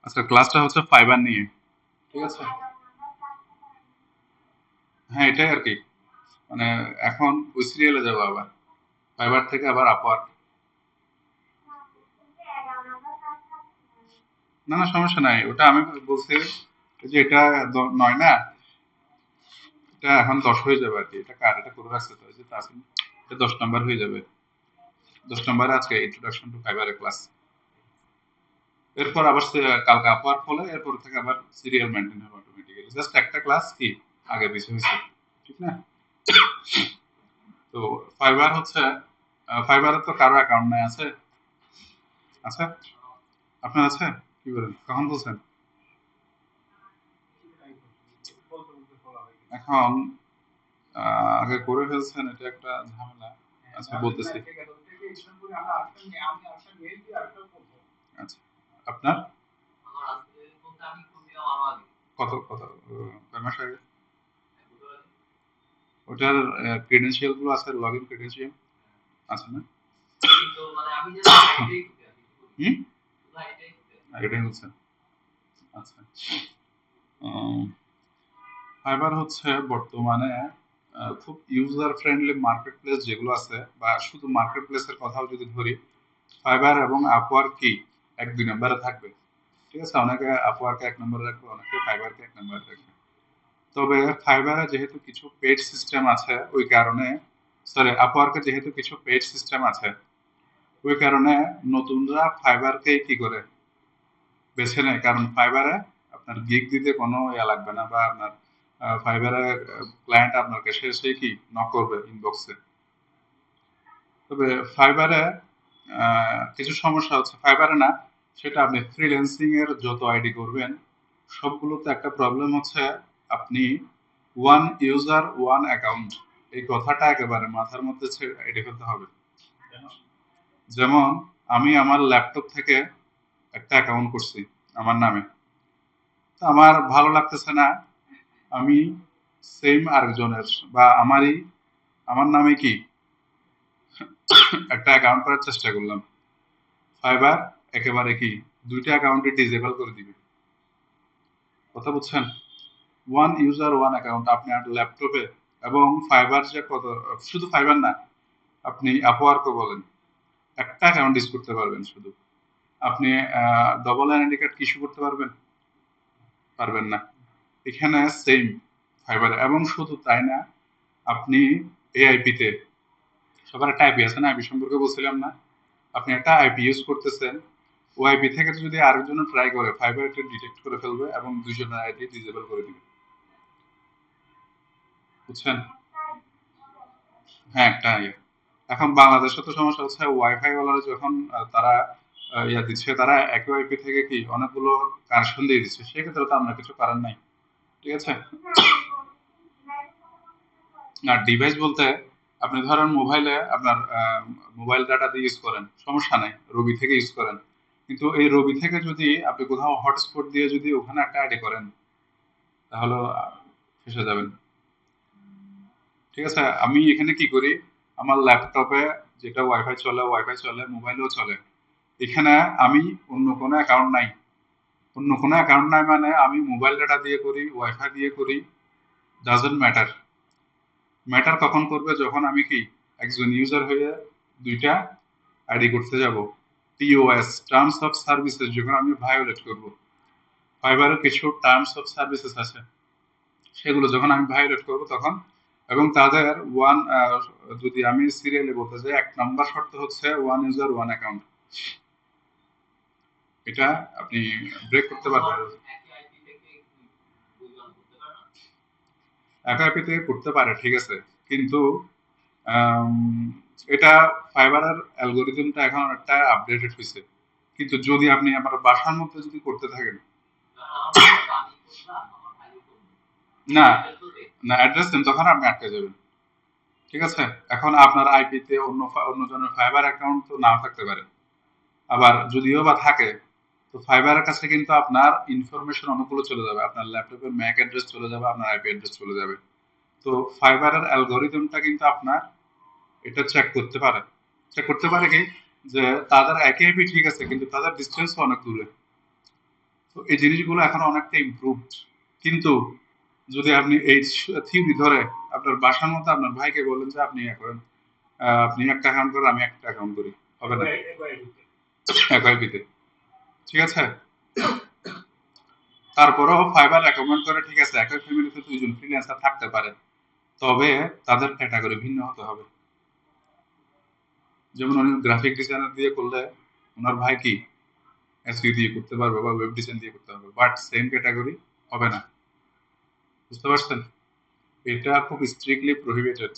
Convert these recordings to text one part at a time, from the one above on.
আচ্ছা, ক্লাসটা হচ্ছে ফাইবার নিয়ে। ঠিক আছে। হ্যাঁ, এটাই আর কি। মানে এখন ওই সিরিয়ালে যাবো আবার, ফাইবার থেকে আবার আপওয়ার্ক। না না, সমস্যা নাই, ওটা আমি বলছি যে এটা নয় না, এটা এখন 10 হয়ে যাবে আর কি। এটা কার, এটা করে রাখছে তো, এই যে তাসিম, এটা 10 নাম্বার হয়ে যাবে। 10 নাম্বারে আজকে ইন্ট্রোডাকশন টু ফাইবারের ক্লাস। এরপর আবার কালকে আপওয়ার্ক হলে এরপর থেকে আবার সিরিয়াল মেনটেন হবে অটোমেটিক্যালি। জাস্ট একটা ক্লাস কি আগে পিছু হয়েছে, ঠিক না? তো ফাইবার হচ্ছে, ফাইবারে তো কারো অ্যাকাউন্ট নাই, আছে? আছে? আপনার আছে? কি বলেন, কখন বলছেন? এখন আগে করে ফেলছেন, এটা একটা ঝামেলা। আচ্ছা, বলতেছি। আচ্ছা, আপনার কত কত কয় মাস আগে? ওটার ক্রেডেনশিয়াল গুলো আছে, লগ ইন ক্রেডেনশিয়াল আছে না? হুম, এটাই হচ্ছে। আচ্ছা, ফাইবার হচ্ছে বর্তমানে খুব ইউজার ফ্রেন্ডলি মার্কেট প্লেস যেগুলো আছে, বা শুধু মার্কেট প্লেসের কথাও যদি ধরি, ফাইবার এবং আপওয়ার্ক কি 1-2 নম্বরে থাকবে। ঠিক আছে, অনেকে আপওয়ার্কে 1 নম্বরে রাখবে, অনেকে ফাইবারকে 1 নম্বরে রাখবে। তবে ফাইবারে যেহেতু কিছু পেড সিস্টেম আছে ওই কারণে, সরি, আপওয়ার্কে যেহেতু কিছু পেড সিস্টেম আছে ওই কারণে নতুনরা ফাইবারকেই কি করে বেছে নেয়, কারণ ফাইবারে আপনার গিগ দিতে কোনো ইয়া লাগবে না, বা আপনার ফাইবারে ক্লায়েন্ট আপনার কাছে এসে কি নক করবে ইনবক্সে। তবে ফাইবারে কিছু সমস্যা হচ্ছে, ফাইবারে না, সেটা আপনি ফ্রিল্যান্সিং এর যত আইডি করবেন সবগুলোতে একটা প্রবলেম হচ্ছে, আপনি ওয়ান ইউজার ওয়ান অ্যাকাউন্ট, এই কথাটা একেবারে মাথার মধ্যে এঁটে ফেলতে হবে। যেমন আমি আমার ল্যাপটপ থেকে একটা অ্যাকাউন্ট করছি আমার নামে, তো আমার ভালো লাগতেছে না, আমি সেম আরেকজনের বা আমার নামে কি একটা অ্যাকাউন্ট করার চেষ্টা করলাম। ফাইবার একেবারে কি দুইটা অ্যাকাউন্টে ডিসেবল করে দিবে। কথা বুঝছেন? ওয়ান ইউজার ওয়ান অ্যাকাউন্ট আপনি আর ল্যাপটপে, এবং ফাইবার যে কত, শুধু ফাইবার না, আপনি আপওয়ার্কও বলেন, একটা অ্যাকাউন্ট ইউজ করতে পারবেন শুধু। আপনি ডবল আইডেন্টি কার্ড ইস্যু করতে পারবেন? পারবেন না। এখানে সেম ফাইবার, এবং শুধু তাই না, আপনি এআইপি তে, সবার একটা আইপি আছে না, আইপি সম্পর্কে বলছিলাম না? আপনি একটা আইপি ইউজ করতেছেন, ও আইপি থেকে যদি আরেকজন ট্রাই করে, ফাইবার এটা ডিটেক্ট করে ফেলবে এবং দুইজনের আইডি ডিসেবল করে দিবে। বুঝছেন? হ্যাঁ, একটা ইয়ে। এখন বাংলাদেশে তো সমস্যা হচ্ছে, ওয়াইফাই ওয়ালারা যখন তারা ইয়া দিচ্ছে, তারা একই ওয়াইফাই থেকে কি অনেকগুলো কানেকশন দিয়ে দিচ্ছে, সেক্ষেত্রে তো আমরা কিছু করার নাই। ঠিক আছে। আর ডিভাইস বলতে, আপনি ধরেন মোবাইলে আপনার মোবাইল ডাটা দিয়ে ইউজ করেন, সমস্যা নাই, রবি থেকে ইউজ করেন। কিন্তু এই রবি থেকে যদি আপনি কোথাও হটস্পট দিয়ে যদি ওখানে একটা আইডি করেন, তাহলে ফেঁসে যাবেন। ঠিক আছে, আমি এখানে কি করি, আমার ল্যাপটপে যেটা ওয়াইফাই চলে, মোবাইলেও চলে, এখানে আমি অন্য কোনো অ্যাকাউন্ট নাই। অন্য কোনো অ্যাকাউন্ট নাই মানে আমি মোবাইল ডাটা দিয়ে করি, ওয়াইফাই দিয়ে করি, ডাজন্ট ম্যাটার। ম্যাটার কখন করবে, যখন আমি কি একজন ইউজার হয়ে দুইটা আইডি করতে যাব, টিওএস, টার্মস অফ সার্ভিসেস, যখন আমি ভায়োলেট করব। ফাইবারের কিছু টার্মস অফ সার্ভিসেস আছে, সেগুলো যখন আমি ভায়োলেট করব তখন, এবং তাদের যদি আমি সিরিয়ালি বলতে চাই, 1 নম্বর শর্ত হচ্ছে ওয়ান ইউজার ওয়ান অ্যাকাউন্ট। এটা আপনি ব্রেক করতে পারবেন। একা এপি থেকে করতে পারে, ঠিক আছে, কিন্তু আম, এটা ফাইবারের অ্যালগোরিদমটা এখন একটা আপডেটেড হয়েছে। কিন্তু যদি আপনি আমার বাসার মধ্যে যদি করতে থাকেন, না না, অ্যাড্রেস দেন, তখন আপনি আটকে যাবেন। ঠিক আছে। এখন আপনার আইপি তে অন্যজনের ফাইবার অ্যাকাউন্ট তো নাও থাকতে পারে, আবার যদিও বা থাকে, তো ফাইবারের কাছে কিন্তু আপনার ইনফরমেশন অনেকগুলো চলে যাবে, আপনার ল্যাপটপের ম্যাক অ্যাড্রেস চলে যাবে, আপনার আইপি অ্যাড্রেস চলে যাবে। তো ফাইবারের অ্যালগোরিদমটা কিন্তু আপনার এটা চেক করতে পারে কি, যে তাদের একই আইপি ঠিক আছে, কিন্তু তাদের ডিস্টেন্স অনেক দূরে। তো এই জিনিসগুলো এখন অনেকটা ইমপ্রুভড, কিন্তু যদি আপনি এই থিওরি ধরে আপনার বাসার মধ্যে আপনার ভাইকে বলেন যে আপনি ইয়ে করেন, আপনি একটা অ্যাকাউন্ট করেন আমি একটা অ্যাকাউন্ট করি, হবে না একই পিতে। ঠিক আছে, তারপরেও ফাইবার রেকমেন্ড করে, ঠিক আছে একই ফ্যামিলিতে দুইজন ফ্রিল্যান্সার থাকতে পারে, তবে তাদের ক্যাটাগরি ভিন্ন হতে হবে। যেমন উনি গ্রাফিক ডিজাইনার দিয়ে করলে ওনার ভাই কি এসইও দিয়ে করতে পারবে বা ওয়েব ডিজাইন দিয়ে করতে পারবে, বাট সেম ক্যাটাগরি হবে না। বুঝতে পারছেন? এটা খুব স্ট্রিক্টলি প্রহিবিটেড।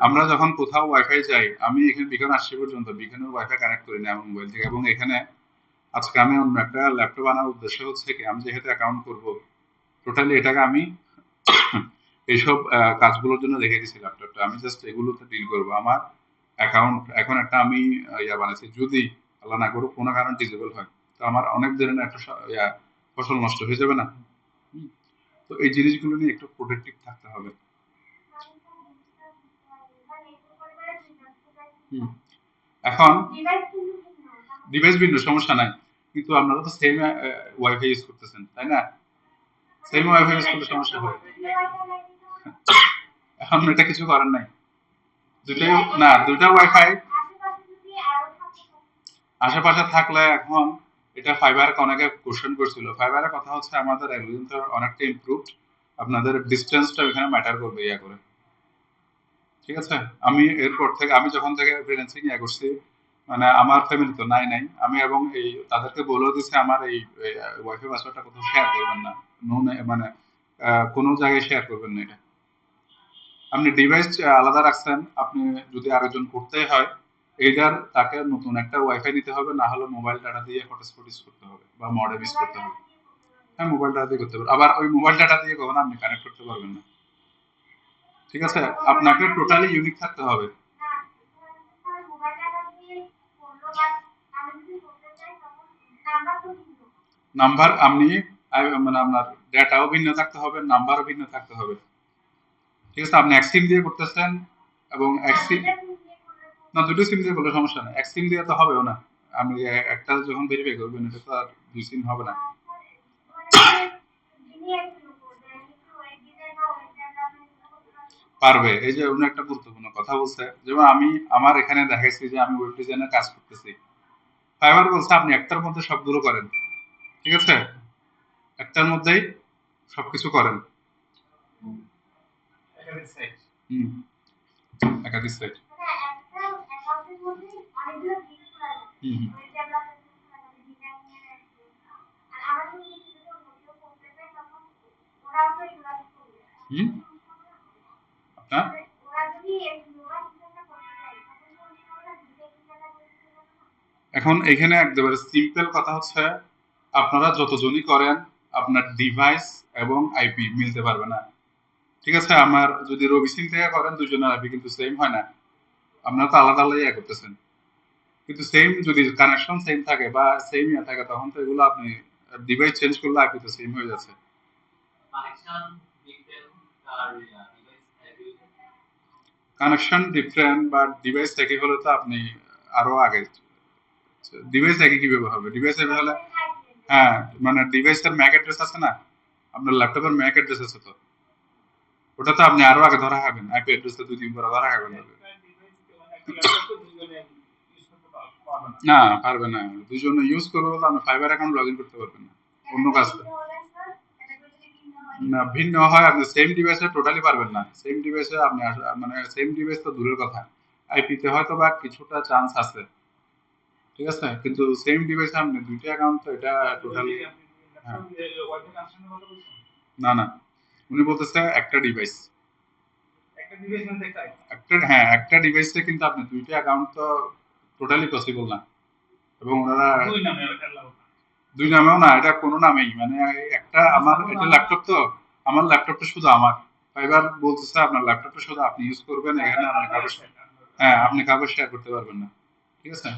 আমরা যখন কোথাও ওয়াইফাই যাই, আমি এখানে বিখানে আসছি পর্যন্ত বিখানের ওয়াইফাই কানেক্ট করি না আমার মোবাইল থেকে, এবং এখানে আজকে আমি অন্য একটা ল্যাপটপ আনার উদ্দেশ্য হচ্ছে কি, আমি যেহেতু অ্যাকাউন্ট করব, টোটালি এটাকে আমি এইসব কাজগুলোর জন্য রেখে দিয়েছি ল্যাপটপটা, আমি জাস্ট এগুলোতে ডিল করবো। আমার অ্যাকাউন্ট এখন একটা আমি ইয়া বানাইছি, যদি আল্লাহ না করুক কোনো কারণ ডিজেবল হয়, তো আমার অনেক ধরনের একটা ফসল নষ্ট হয়ে যাবে না। হুম। তো এই জিনিসগুলো নিয়ে একটু প্রোটেক্টিভ থাকতে হবে। হুম। এখন ডিভাইস ভিন্ন সমস্যা নাই, কিন্তু আপনারা তো সেম ওয়াইফাই ইউজ করতেছেন তাই না? সেম ওয়াইফাই ইউজ করলে সমস্যা হয়। এখন এটা কিছু করার নাই, দুটাই না, দুটা ওয়াইফাই আশেপাশে থাকলে এখন এটা ফাইবারকে অনেকে কোশ্চেন করছিল। ফাইবারের কথা হচ্ছে আমাদের অ্যালগরিদম তো অনেকটা ইমপ্রুভড, আপনাদের ডিসটেন্সটা এখানে ম্যাটার করবে ইয়া করে। ঠিক আছে, আমি এরপর থেকে আমি যখন থেকে ফ্রিল্যান্সিং ইয়া করছি, মানে আমার ফ্যামিলি তো নাই, আমি এবং এই তাদেরকে বলেও দিছি আমার এই ওয়াইফাই পাসওয়ার্ডটা কোথাও শেয়ার করবেন না, মানে কোনো জায়গায় শেয়ার করবেন না এটা। আপনি ডিভাইস আলাদা রাখছেন, আপনি যদি আরেকজন করতে হয়, এইটার তাকে নতুন একটা ওয়াইফাই নিতে হবে, না হলে মোবাইল ডাটা দিয়ে হটস্পট ইউজ করতে হবে বা মডেম ইউজ করতে হবে। হ্যাঁ, মোবাইল ডাটা দিয়ে করতে পারবেন, আবার ওই মোবাইল ডাটা দিয়ে কখনো আপনি কানেক্ট করতে পারবেন না। ঠিক আছে, আপনাকে টোটালি ইউনিক থাকতে হবে। নাম্বার আপনি মানে আপনার ডেটাও ভিন্ন থাকতে হবে, নাম্বারও ভিন্ন থাকতে হবে। ঠিক আছে, আপনি এক সিম দিয়ে করতেছেন এবং এক সিম, না দুটো সিম দিয়ে করলে সমস্যা নেই, এক সিম দিয়ে তো হবেও না। আমি একটা যখন ভেরিফাই করবেন, এটা তো আর দুই সিম হবে না। পারবে, এই যে উনি একটা গুরুত্বপূর্ণ কথা বলছে, যেমন আমি আমার এখানে দেখাইছি যে আমি ওয়েব ডিজাইনের কাজ করতেছি, ফাইবার বলছে আপনি একটার মধ্যে সবগুলো করেন। ঠিক আছে, একটার মধ্যেই সবকিছু করেন। হুম, একাধিক সাইট। হুম হুম। হুম, আপনার এখন এখানে একেবারে সিম্পল কথা হচ্ছে, আপনারা যতজনই করেন আপনার ডিভাইস এবং আইপি মিলতে পারবে না। ঠিক আছে, আমার যদি রবি সিম থেকে করেন দুজনের আইপি কিন্তু সেম হয় না, আপনারা তো আলাদা আলাদা ইয়ে করতেছেন। কিন্তু সেম যদি কানেকশন সেম থাকে বা সেম ইয়ে থাকে, তখন তো এগুলো আপনি ডিভাইস চেঞ্জ করলে আইপি তো সেম হয়ে যাচ্ছে। কানেকশন ডিফারেন্ট বা ডিভাইস একই হলে তো আপনি আরো আগে, ডিভাইস একই কিভাবে হবে, ডিভাইস একই হলে, হ্যাঁ, মানে ডিভাইসের ম্যাক অ্যাড্রেস আছে না, আপনার ল্যাপটপের ম্যাক অ্যাড্রেস আছে তো, ওটা তো আপনি আরো আগে ধরা খাবেন, আইপি অ্যাড্রেসটা 2 দিন পরে ধরা খাবেন। না, পারবে না, দুজনে ইউজ করবো বলে আপনি ফাইবার অ্যাকাউন্ট লগ ইন করতে পারবেন না, অন্য কাজ। না, ভিন্ন হয়, আপনি সেম ডিভাইসে টোটালি পারবেন না, সেম ডিভাইসে আপনি মানে সেম ডিভাইস তো দূরের কথা, আইপিতে হয়তো বা কিছুটা চান্স আছে। ঠিক আছে, কিন্তু সেম ডিভাইসে আপনি দুইটা অ্যাকাউন্ট, তো এটা টোটালি। হ্যাঁ, না উনি বলতেছে একটা ডিভাইস, একটা, হ্যাঁ একটা ডিভাইসে কিন্তু আপনি দুইটা অ্যাকাউন্ট তো টোটালি পসিবল না। এবং ওনারা দুই নামেও না, এটা কোনো নামেই, মানে একটা আমার এটা ল্যাপটপ তো, আমার ল্যাপটপটা শুধু আমার, ফাইবার বলতেছে আপনার ল্যাপটপটা শুধু আপনি ইউজ করবেন, এখানে আপনি কাগজ, হ্যাঁ আপনি কাগজ শেয়ার করতে পারবেন না। ঠিক আছে,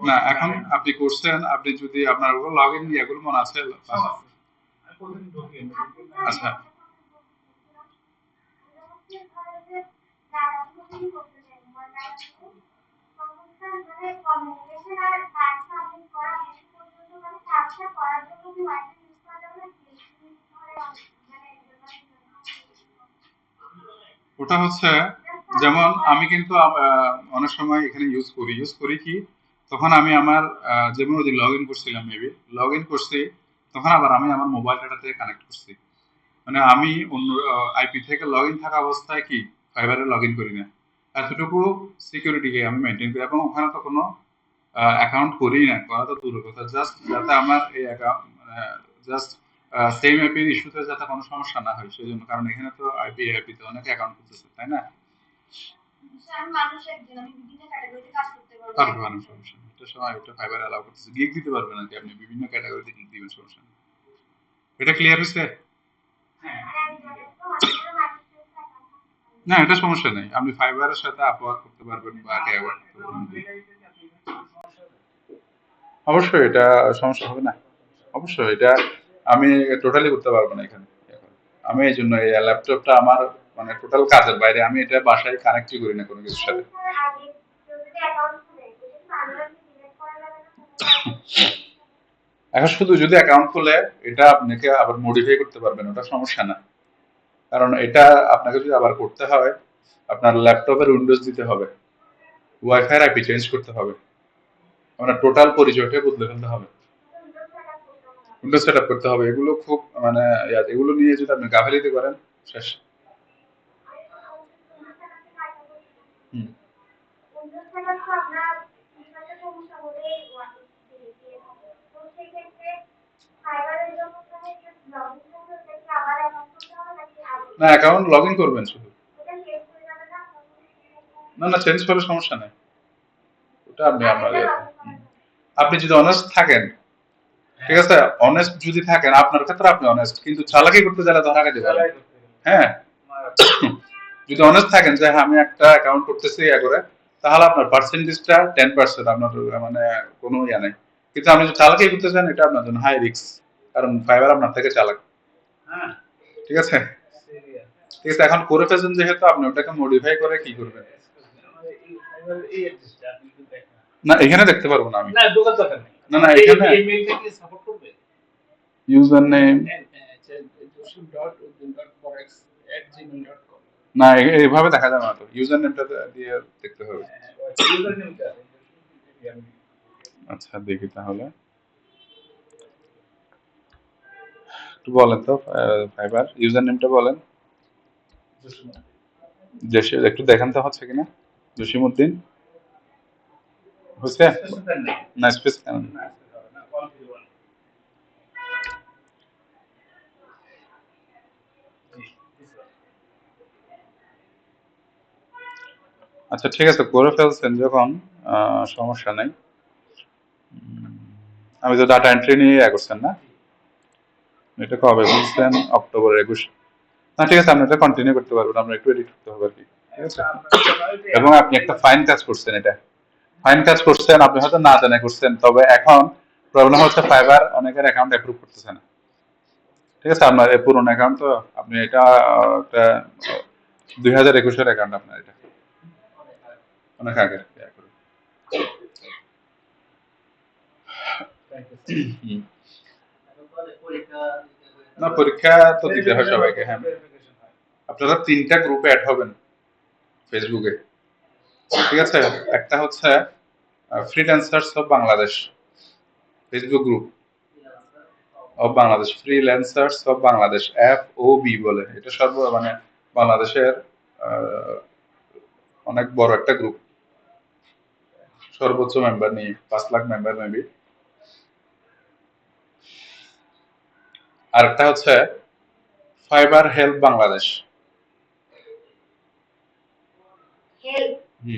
না এখন আপনি করছেন, আপনি যদি আপনার লগ ইন এগুলো মনে আছে? আচ্ছা, ওটা হচ্ছে যেমন আমি কিন্তু অনেক সময় এখানে ইউজ করি কি তখন আমি আমার যেমন ওই লগ ইন করছিলাম মেবি লগ ইন করছি তখন আবার আমি আমার মোবাইল ডাটা থেকে কানেক্ট করছি মানে আমি অন্য আইপি থেকে লগ ইন থাকা অবস্থায় কি ফাইবারে লগ ইন করি না এতটুকু সিকিউরিটিকে আমি মেনটেন করি এবং ওখানে তো কোনো অ্যাকাউন্ট করি না করা তো দূরের কথা জাস্ট যাতে আমার এই অ্যাকাউন্ট জাস্ট সেম আইপির ইস্যুতে যাতে কোনো সমস্যা না হয় সেই জন্য কারণ এখানে তো আইপিতে অনেক অ্যাকাউন্ট করতেছে তাই না পারবে না সমস্যা নেই এটা সময় ওটা ফাইবার অ্যালাউ করতেছে গিগ দিতে পারবে না কি আপনি বিভিন্ন ক্যাটাগরিতে গিগ দিবেন সমস্যা নেই এটা ক্লিয়ার হয়েছে না এটা সমস্যা নেই আপনি ফাইবারের সাথে আপওয়ার্ক করতে পারবেন বা কেওয়ার্ক করতে পারবেন অবশ্যই এটা সমস্যা হবে না অবশ্যই এটা আমি টোটালি করতে পারবো না এখানে এখন। আমি এই জন্য এই ল্যাপটপটা আমার মানে টোটাল কাজের বাইরে আমি এটা বাসায় কানেক্টই করি না কোনো কিছুর সাথে এখন শুধু যদি অ্যাকাউন্ট খুলে এটা আপনাকে আবার মডিফাই করতে পারবেন ওটা সমস্যা না কারণ এটা আপনাকে যদি আবার করতে হয় আপনার ল্যাপটপের উইন্ডোজ দিতে হবে ওয়াইফাই আইপি চেঞ্জ করতে হবে মানে টোটাল পরিচয়টা বদলে ফেলতে হবে উইন্ডোজ সেট আপ করতে হবে এগুলো খুব মানে এগুলো নিয়ে যদি আপনি গাফেলিতে করেন শেষ হুম। না অ্যাকাউন্ট লগ ইন করবেন শুধু না না চেঞ্জ করার সমস্যা নেই ওটা আপনি আপনার আপনি যদি অনেস্ট থাকেন ঠিক আছে অনেস্ট যদি থাকেন আপনার ক্ষেত্রে আপনি অনেস্ট কিন্তু চালাকি করতে গেলে ধরা খেতে পারেন হ্যাঁ যদি অনেস্ট থাকেন যে হ্যাঁ আমি একটা অ্যাকাউন্ট করতেছি ইয়া করে তাহলে আপনার পার্সেন্টেজটা 10% আপনার মানে কোনো ইয়া নেই কিন্তু আপনি যদি চালাকি করতে চান এটা আপনার জন্য হাই রিস্ক কারণ ফাইবার আপনার থেকে চালাক ঠিক আছে ঠিক আছে এখন করে ফেলছেন যেহেতু আপনি ওটাকে মডিফাই করে কি করবেন না এখানে দেখতে পারবো না আমি না না এখানে ইউজার নেম না এইভাবে দেখা যাবে না তো ইউজার নেমটা দিয়ে দেখতে হবে আচ্ছা দেখি তাহলে একটু বলেন তো ফাইবার ইউজার নেমটা বলেন একটু দেখান তো হচ্ছে কিনা জসিমউদ্দিন হচ্ছে না স্পেস কেন আচ্ছা ঠিক আছে করে ফেলছেন যখন সমস্যা নাই আমি তো ডাটা এন্ট্রি নিয়ে করছেন না এটা কবে বলছেন অক্টোবর 21 না ঠিক আছে আপনি এটা কন্টিনিউ করতে পারবেন আমরা একটু এডিট করতে হবে আর কি ঠিক আছে এবং আপনি একটা ফাইন কাজ করছেন এটা ফাইন কাজ করছেন আপনি হয়তো না জানা করছেন তবে এখন প্রবলেম হচ্ছে ফাইবার অনেকের অ্যাকাউন্ট অ্যাপ্রুভ করতেছে না ঠিক আছে আপনার এই পুরনো অ্যাকাউন্ট তো আপনি এটা একটা 2021-এর অ্যাকাউন্ট আপনার এটা অনেক আগের না পরীক্ষা তো দিতে হয় সবাইকে হ্যাঁ আপনারা 3টা গ্রুপে অ্যাড হবেন ফেসবুকে ঠিক আছে একটা হচ্ছে freelancers of Bangladesh Facebook group of Bangladesh freelancers of Bangladesh FOB বলে এটা মানে বাংলাদেশের অনেক বড় একটা গ্রুপ সর্বোচ্চ মেম্বার নিয়ে 5 লাখ মেম্বার মেবি আরেকটা হচ্ছে fibre help Bangladesh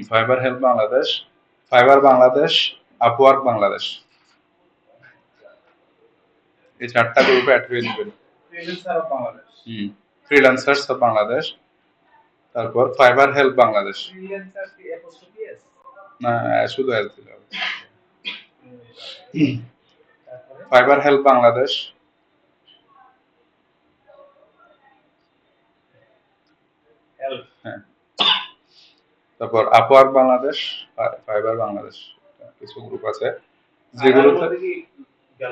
fibre help Bangladesh fibre Bangladesh Upwork Bangladesh এই 4টা গ্রুপে অ্যাড হয়ে যাবেন ফ্রিল্যান্সার্স অফ বাংলাদেশ তারপর ফাইবার হেল্প বাংলাদেশ না শুধু হেল্প দিলে হবে ফাইবার হেল্প বাংলাদেশ হ্যাঁ তারপর আপওয়ার্ক বাংলাদেশ, ফাইবার বাংলাদেশ, কিছু গ্রুপ আছে যেগুলোতে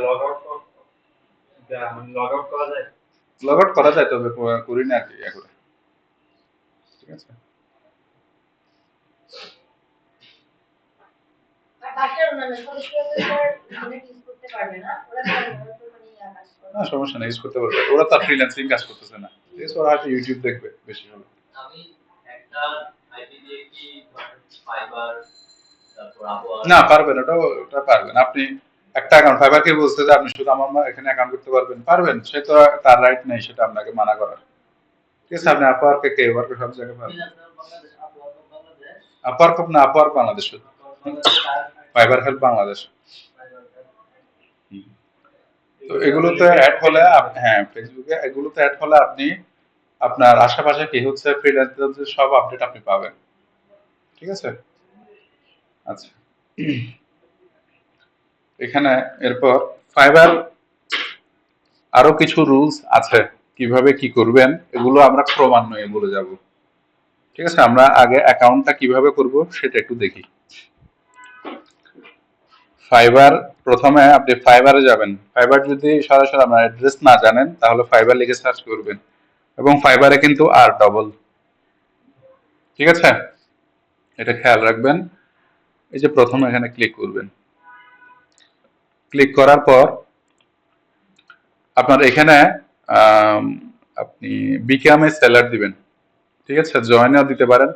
লগ আউট করা যায়, তবে করি না আর কি এখন। ঠিক আছে। না সমস্যা নেই, ইউজ করতে পারবে, ওরা তো ফ্রিল্যান্সিং কাজ করতেছে না, ঠিক আছে, ওরা হয়তো ইউটিউব দেখবে বেশি হবে। না পারবেন, ওটা পারবেন আপনি। একটা অ্যাকাউন্ট ফাইবারকে বলছে যে আপনি শুধু আমার এখানে অ্যাকাউন্ট করতে পারবেন, পারবেন, সে তো তার রাইট নেই সেটা আপনাকে মানা করার। ঠিক আছে, আপনি আপওয়ার্কে কে ওয়ার্কে সব জায়গায় পারবেন। আপওয়ার্ক না, আপওয়ার্ক বাংলাদেশ শুধু, ফাইবার হেল্প বাংলাদেশ। তো এগুলোতে অ্যাড হলে হ্যাঁ ফেসবুকে এগুলোতে অ্যাড হলে আপনি আপনার আশেপাশে কি হচ্ছে ফ্রিল্যান্সারদের সব আপডেট আপনি পাবেন। ঠিক আছে। আচ্ছা, এখানে এরপর ফাইবার আরো কিছু রুলস আছে, কিভাবে কি করবেন এগুলো আমরা ক্রমান্বয়ে বলে যাব। ঠিক আছে, আমরা আগে অ্যাকাউন্টটা কিভাবে করব সেটা একটু দেখি। ফাইবার, প্রথমে আপনি ফাইবারে যাবেন। ফাইবার যদি সরাসরি আপনার অ্যাড্রেস না জানেন তাহলে ফাইবার লিখে সার্চ করবেন, এবং ফাইবারে কিন্তু আর ডবল। ঠিক আছে, এটা খেয়াল রাখবেন। এই যে প্রথমে এখানে ক্লিক করবেন, ক্লিক করার পর আপনার এখানে আপনি বিকাম এ সেলার দিবেন। ঠিক আছে, জয়েনও দিতে পারেন,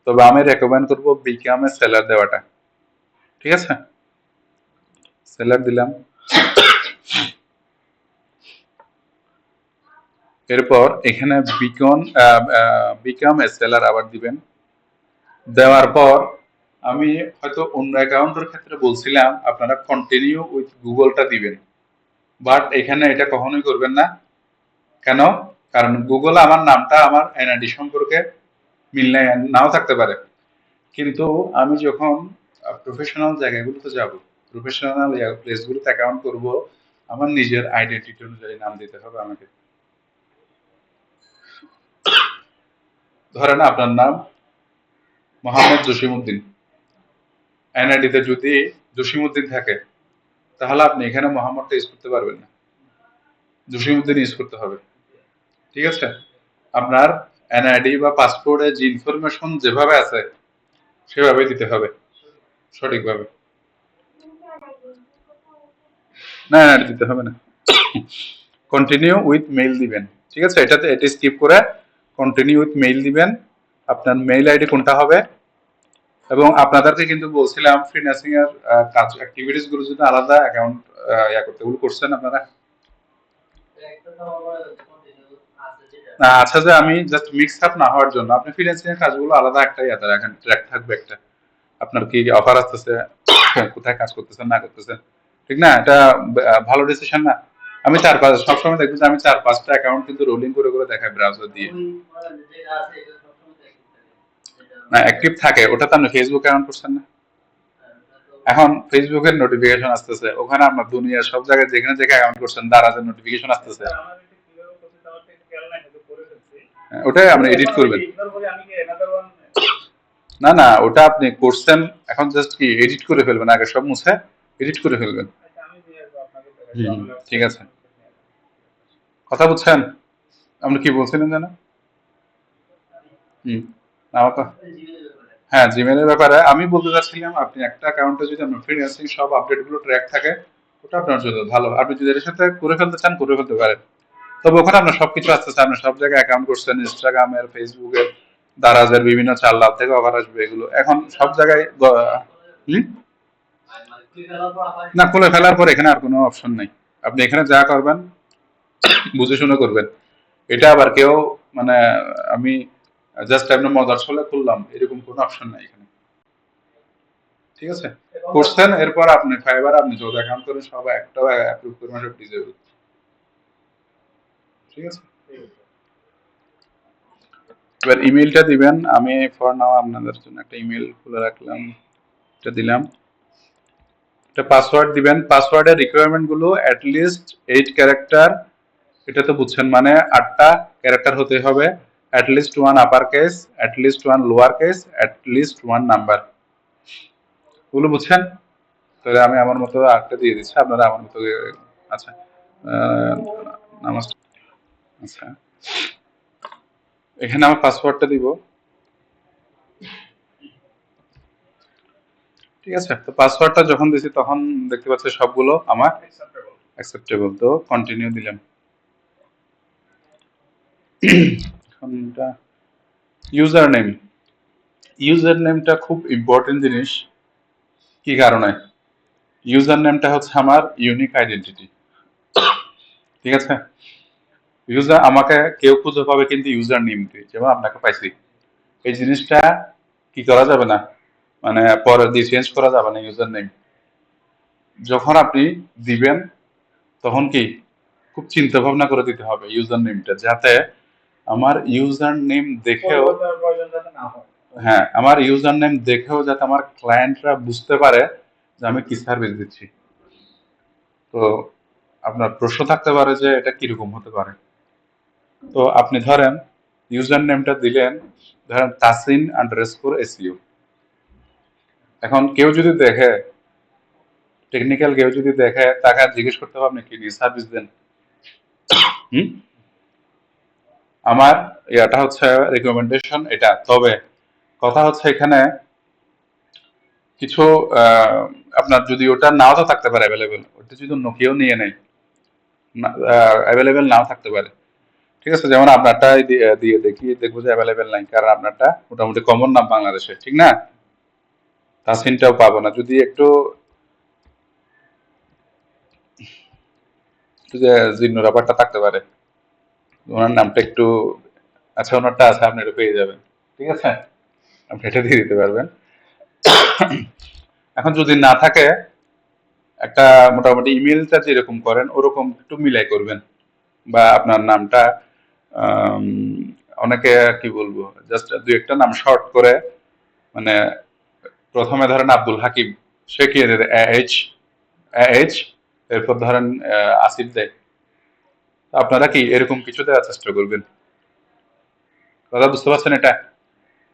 তবে আমি রেকমেন্ড করব বিকাম এ সেলার দেওয়াটা। ঠিক আছে, সেলার দিলাম। এরপর এখানে বিকাম এ সেলার আবার দিবেন। দেওয়ার পর আমি হয়তো অন্য অ্যাকাউন্টের ক্ষেত্রে বলছিলাম আপনারা কন্টিনিউ উইথ গুগলটা দিবেন, বাট এখানে এটা কখনোই করবেন না। কেন? কারণ গুগল আমার নামটা আমার এনআইডি সম্পর্কে মিল নাও থাকতে পারে, কিন্তু আমি যখন প্রফেশনাল জায়গাগুলোতে যাব, প্রফেশনাল প্লেসগুলোতে অ্যাকাউন্ট করব, আমার নিজের আইডেন্টিটি অনুযায়ী নাম দিতে হবে আমাকে। ধরেন আপনার নাম মোহাম্মদ জসিমউদ্দিন, এনআইডিতে যদি জসিমউদ্দিন থাকে তাহলে আপনি এখানে মোহাম্মদটা ইউজ করতে পারবেন না, জসিমউদ্দিন ইউজ করতে হবে। ঠিক আছে, আপনার এনআইডি বা পাসপোর্টে যে ইনফরমেশন যেভাবে আছে সেভাবে দিতে হবে সঠিকভাবে। না এনআইডি দিতে হবে না, কন্টিনিউ উইথ মেইল দিবেন। ঠিক আছে, এটা স্কিপ করে কন্টিনিউ উইথ মেইল দিবেন। আপনার মেইল আইডি কোনটা হবে, এবং আপনাদেরকে কিন্তু বলছিলাম ফ্রিল্যান্সিং এর কাজ অ্যাক্টিভিটিস গুলো যদি আলাদা অ্যাকাউন্ট করতে, ওগুলো করছেন আপনারা? আচ্ছা, যে আমি জাস্ট মিক্স আপ না হওয়ার জন্য আপনি ফ্রিল্যান্সিং এর কাজগুলো আলাদা একটা ইয়াতে রাখেন, ট্র্যাক থাকবে একটা, আপনার কি অফার আসতেছে, কোথায় কাজ করতেছেন না করতেছেন। ঠিক না, এটা ভালো ডিসিশন না। আমি সবসময় দেখবেন যে আমি 4-5টা অ্যাকাউন্ট কিন্তু রোলিং করে করে দেখাই ব্রাউজার দিয়ে। না অ্যাক্টিভ থাকে, ওটা তো আপনি ফেসবুক অ্যাকাউন্ট করছেন না। এখন ফেসবুকের নোটিফিকেশন আসতেছে, ওখানে আপনার দুনিয়ার সব জায়গায় যেখানে যেখানে অ্যাকাউন্ট করছেন দারাজের নোটিফিকেশন আসতেছে। ওটাই আপনি এডিট করবেন। না না, ওটা আপনি করছেন, এখন জাস্ট কি এডিট করে ফেলবেন, আগে সব মুছে এডিট করে ফেলবেন। ঠিক আছে, কথা বুঝছেন? আপনি কি বলছিলেন জানো? হুম, আমার তো হ্যাঁ জিমেলের ব্যাপারে আমি বলতে চাচ্ছিলাম, আপনি একটা অ্যাকাউন্টে যদি আপনার ফ্রিল্যান্সিং সব আপডেট গুলো ট্র্যাক থাকে, ওটা আপনার জন্য ভালো। আপনি যদি এর সাথে করে ফেলতে চান করে ফেলতে পারেন, তবে ওখানে আপনার সবকিছু আসতেছে, আপনি সব জায়গায় অ্যাকাউন্ট করছেন, ইনস্টাগ্রামের, ফেসবুকের, দারাজের বিভিন্ন চাল্লাভ থেকে অফার আসবে, এগুলো এখন সব জায়গায় না, খুলে ফেলার পর এখানে আর কোনো অপশন নাই। আপনি এখানে যা করবেন বুঝে শুনে করবেন। এটা আবার কেউ মানে আমি জাস্ট আপনার মজার ছলে খুললাম এরকম কোনো অপশন নাই এখানে। ঠিক আছে, করছেন, এরপর আপনি ফাইবার আপনি যত অ্যাকাউন্ট করেন সব একটাও অ্যাপ্রুভ করবেন, সব ডিজেবল। ঠিক আছে, এবার ইমেলটা দিবেন। আমি ফর নাও আপনাদের জন্য একটা ইমেল খুলে রাখলাম, এটা দিলাম। এটা পাসওয়ার্ড দিবেন। পাসওয়ার্ডের রিকোয়ারমেন্ট গুলো অ্যাটলিস্ট 8 ক্যারেক্টার, এটা তো বুঝছেন, মানে 8টা ক্যারেক্টার হতে হবে, at least one uppercase, at least one lowercase, at least one number. ওগুলো বুঝছেন? তাহলে আমি আমার মতো আরেকটা দিয়ে দিচ্ছি, আপনারা আমার মতো আচ্ছা নামাজ আচ্ছা এখানে আমার পাসওয়ার্ডটা দিব, ঠিক আছে? তো পাসওয়ার্ডটা যখন দিছি তখন দেখতে পাচ্ছি সবগুলো আমার অ্যাকসেপ্টেবল, তো কন্টিনিউ দিলাম। ইউজার নেম, ইউজার নেমটা খুব ইম্পর্টেন্ট জিনিস। কি কারণে? ইউজার নেমটা হচ্ছে আমার ইউনিক আইডেন্টিটি, ঠিক আছে? ইউজার আমাকে কেউ খুঁজে পাবে কিন্তু ইউজার নেম দিয়ে, যেমন আপনাকে পাইছি। এই জিনিসটা কি করা যাবে না, মানে পরে দিয়ে চেঞ্জ করা যাবে না ইউজার নেম। যখন আপনি দিবেন তখন কি খুব চিন্তা ভাবনা করে দিতে হবে ইউজার নেমটা, যাতে আমার ইউজার নেম দেখেও, হ্যাঁ, আমার ইউজার নেম দেখেও যাতে আমার ক্লায়েন্টরা বুঝতে পারে যে আমি কি সার্ভিস দিচ্ছি। তো আপনার প্রশ্ন থাকতে পারে যে এটা কিরকম হতে পারে। তো আপনি ধরেন ইউজার নেমটা দিলেন ধরেন তাসিন আন্ডারস্কোর এসইও। এখন কেউ যদি দেখে, টেকনিক্যাল কেউ যদি দেখে, তাকে জিজ্ঞেস করতে হবে আপনি কি নিয়ে সার্ভিস দেন। হুম, আমার এটা হচ্ছে রেকমেন্ডেশন এটা। তবে কথা হচ্ছে এখানে কিছু আপনার যদি ওটা নাও তো থাকতে পারে অ্যাভেলেবেল, ওটা যদি অন্য কেউ নিয়ে নেয় অ্যাভেলেবেল নাও থাকতে পারে, ঠিক আছে? যেমন আপনারটাই দিয়ে দেখি, দেখবো যে অ্যাভেলেবেল নাই, কারণ আপনারটা মোটামুটি কমন নাম বাংলাদেশে, ঠিক না? তাসিনটাও পাবো না, যদি একটু জিন্নুর ব্যাপারটা থাকতে পারে, ওনার নামটা একটু, আচ্ছা ওনারটা আছে, আপনি এটা পেয়ে যাবেন, ঠিক আছে? আপনি এটা দিয়ে দিতে পারবেন। এখন যদি না থাকে, একটা মোটামুটি ইমেলটা যেরকম করেন ওরকম একটু মিলাই করবেন, বা আপনার নামটা আম, অনেকে কি বলবো জাস্ট দুই একটা নাম শর্ট করে, মানে প্রথমে ধরেন আব্দুল হাকিম, সে কি এইচ এইচ, এরপর ধরেন আসিফ দেয়। তো আপনারা কি এরকম কিছু দেওয়ার চেষ্টা করবেন? কথা বুঝতে পারছেন এটা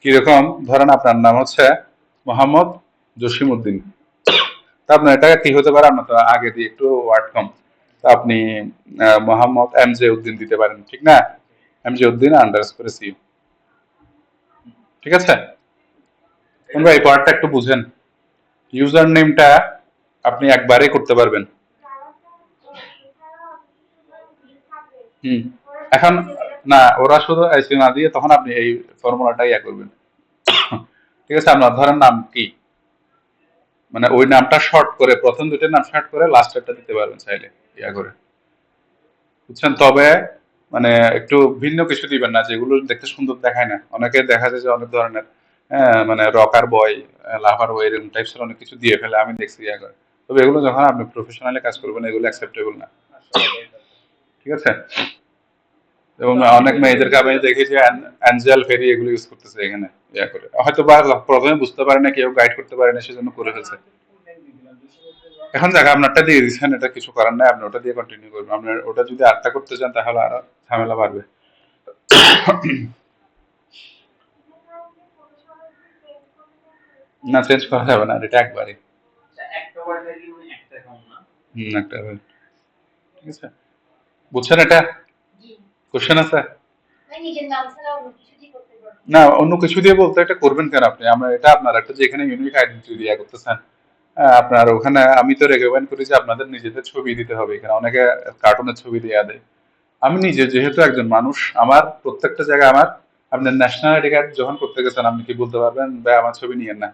কিরকম? ধরেন আপনার নাম হচ্ছে মোহাম্মদ জসিম উদ্দিন, তা আপনার এটা কি হতে পারে, আপনার তো আগে দিয়ে একটু ওয়ার্ড কম, তো আপনি মোহাম্মদ এম জে উদ্দিন দিতে পারেন, ঠিক না? M J Uddin underscore CU, ঠিক আছে? তোমরা এই পার্টটা একটু বুঝেন। ইউজার নেমটা আপনি একবারেই করতে পারবেন। হুম, এখন না, ওরা শুধু এসি না দিয়ে তখন আপনি এই ফর্মুলাটাই ইয়া করবেন, ঠিক আছে? আপনার ধরেন নাম কি, মানে ওই নামটা শর্ট করে, প্রথম দুইটা নাম শর্ট করে লাস্টেরটা দিতে পারবেন চাইলে, ইয়া করে, বুঝছেন? তবে মানে একটু ভিন্ন কিছু দিবেন না, যেগুলো দেখতে সুন্দর দেখায় না। অনেকে দেখা যায় যে অনেক ধরনের মানে রকার বয়, লাভার বয়, এরকম টাইপসের অনেক কিছু দিয়ে ফেলে, আমি দেখছি ইয়া করে। তবে এগুলো যখন আপনি প্রফেশনালি কাজ করবেন এগুলো অ্যাকসেপ্টেবল না, ঠিক আছে? এবং অনেক মেয়েদেরকে আমি দেখি যে অ্যাঞ্জেল ফেরি এগুলো ইউজ করতেছে এখানে, ইয়া করে, হয়তো বা প্রথমে বুঝতে পারে না, কেউ গাইড করতে পারে না, সেজন্য করে ফেলছে। এখন জায়গা আপনারটা দিয়ে দিচ্ছেন, এটা কিছু করার নাই, আপনি ওটা দিয়ে কন্টিনিউ করবেন। আপনার ওটা যদি আটটা করতে চান তাহলে আরো ঝামেলা বাড়বে। না, চেঞ্জ করা যাবে না, এটা একবারই। একটা ঠিক আছে, বুঝছেন এটা? কোশ্চেন আছে? না, অন্য কিছু দিয়ে বলতে এটা করবেন কেন আপনি? আমরা এটা আপনার একটা যে এখানে ইউনিক আইডেন্টিটি দিয়ে করতেছেন, আপনার ওখানে আমি তো রেকমেন্ড করি যে আপনাদের নিজেদের ছবি দিতে হবে। এখানে অনেকে কার্টুনের ছবি দিয়ে দেয়। আমি নিজে যেহেতু একজন মানুষ, আমার প্রত্যেকটা জায়গায় আমার, আপনার ন্যাশনাল আইডি কার্ড যখন করতে গেছেন আপনি কি বলতে পারবেন ভাই আমার ছবি নিয়েন না?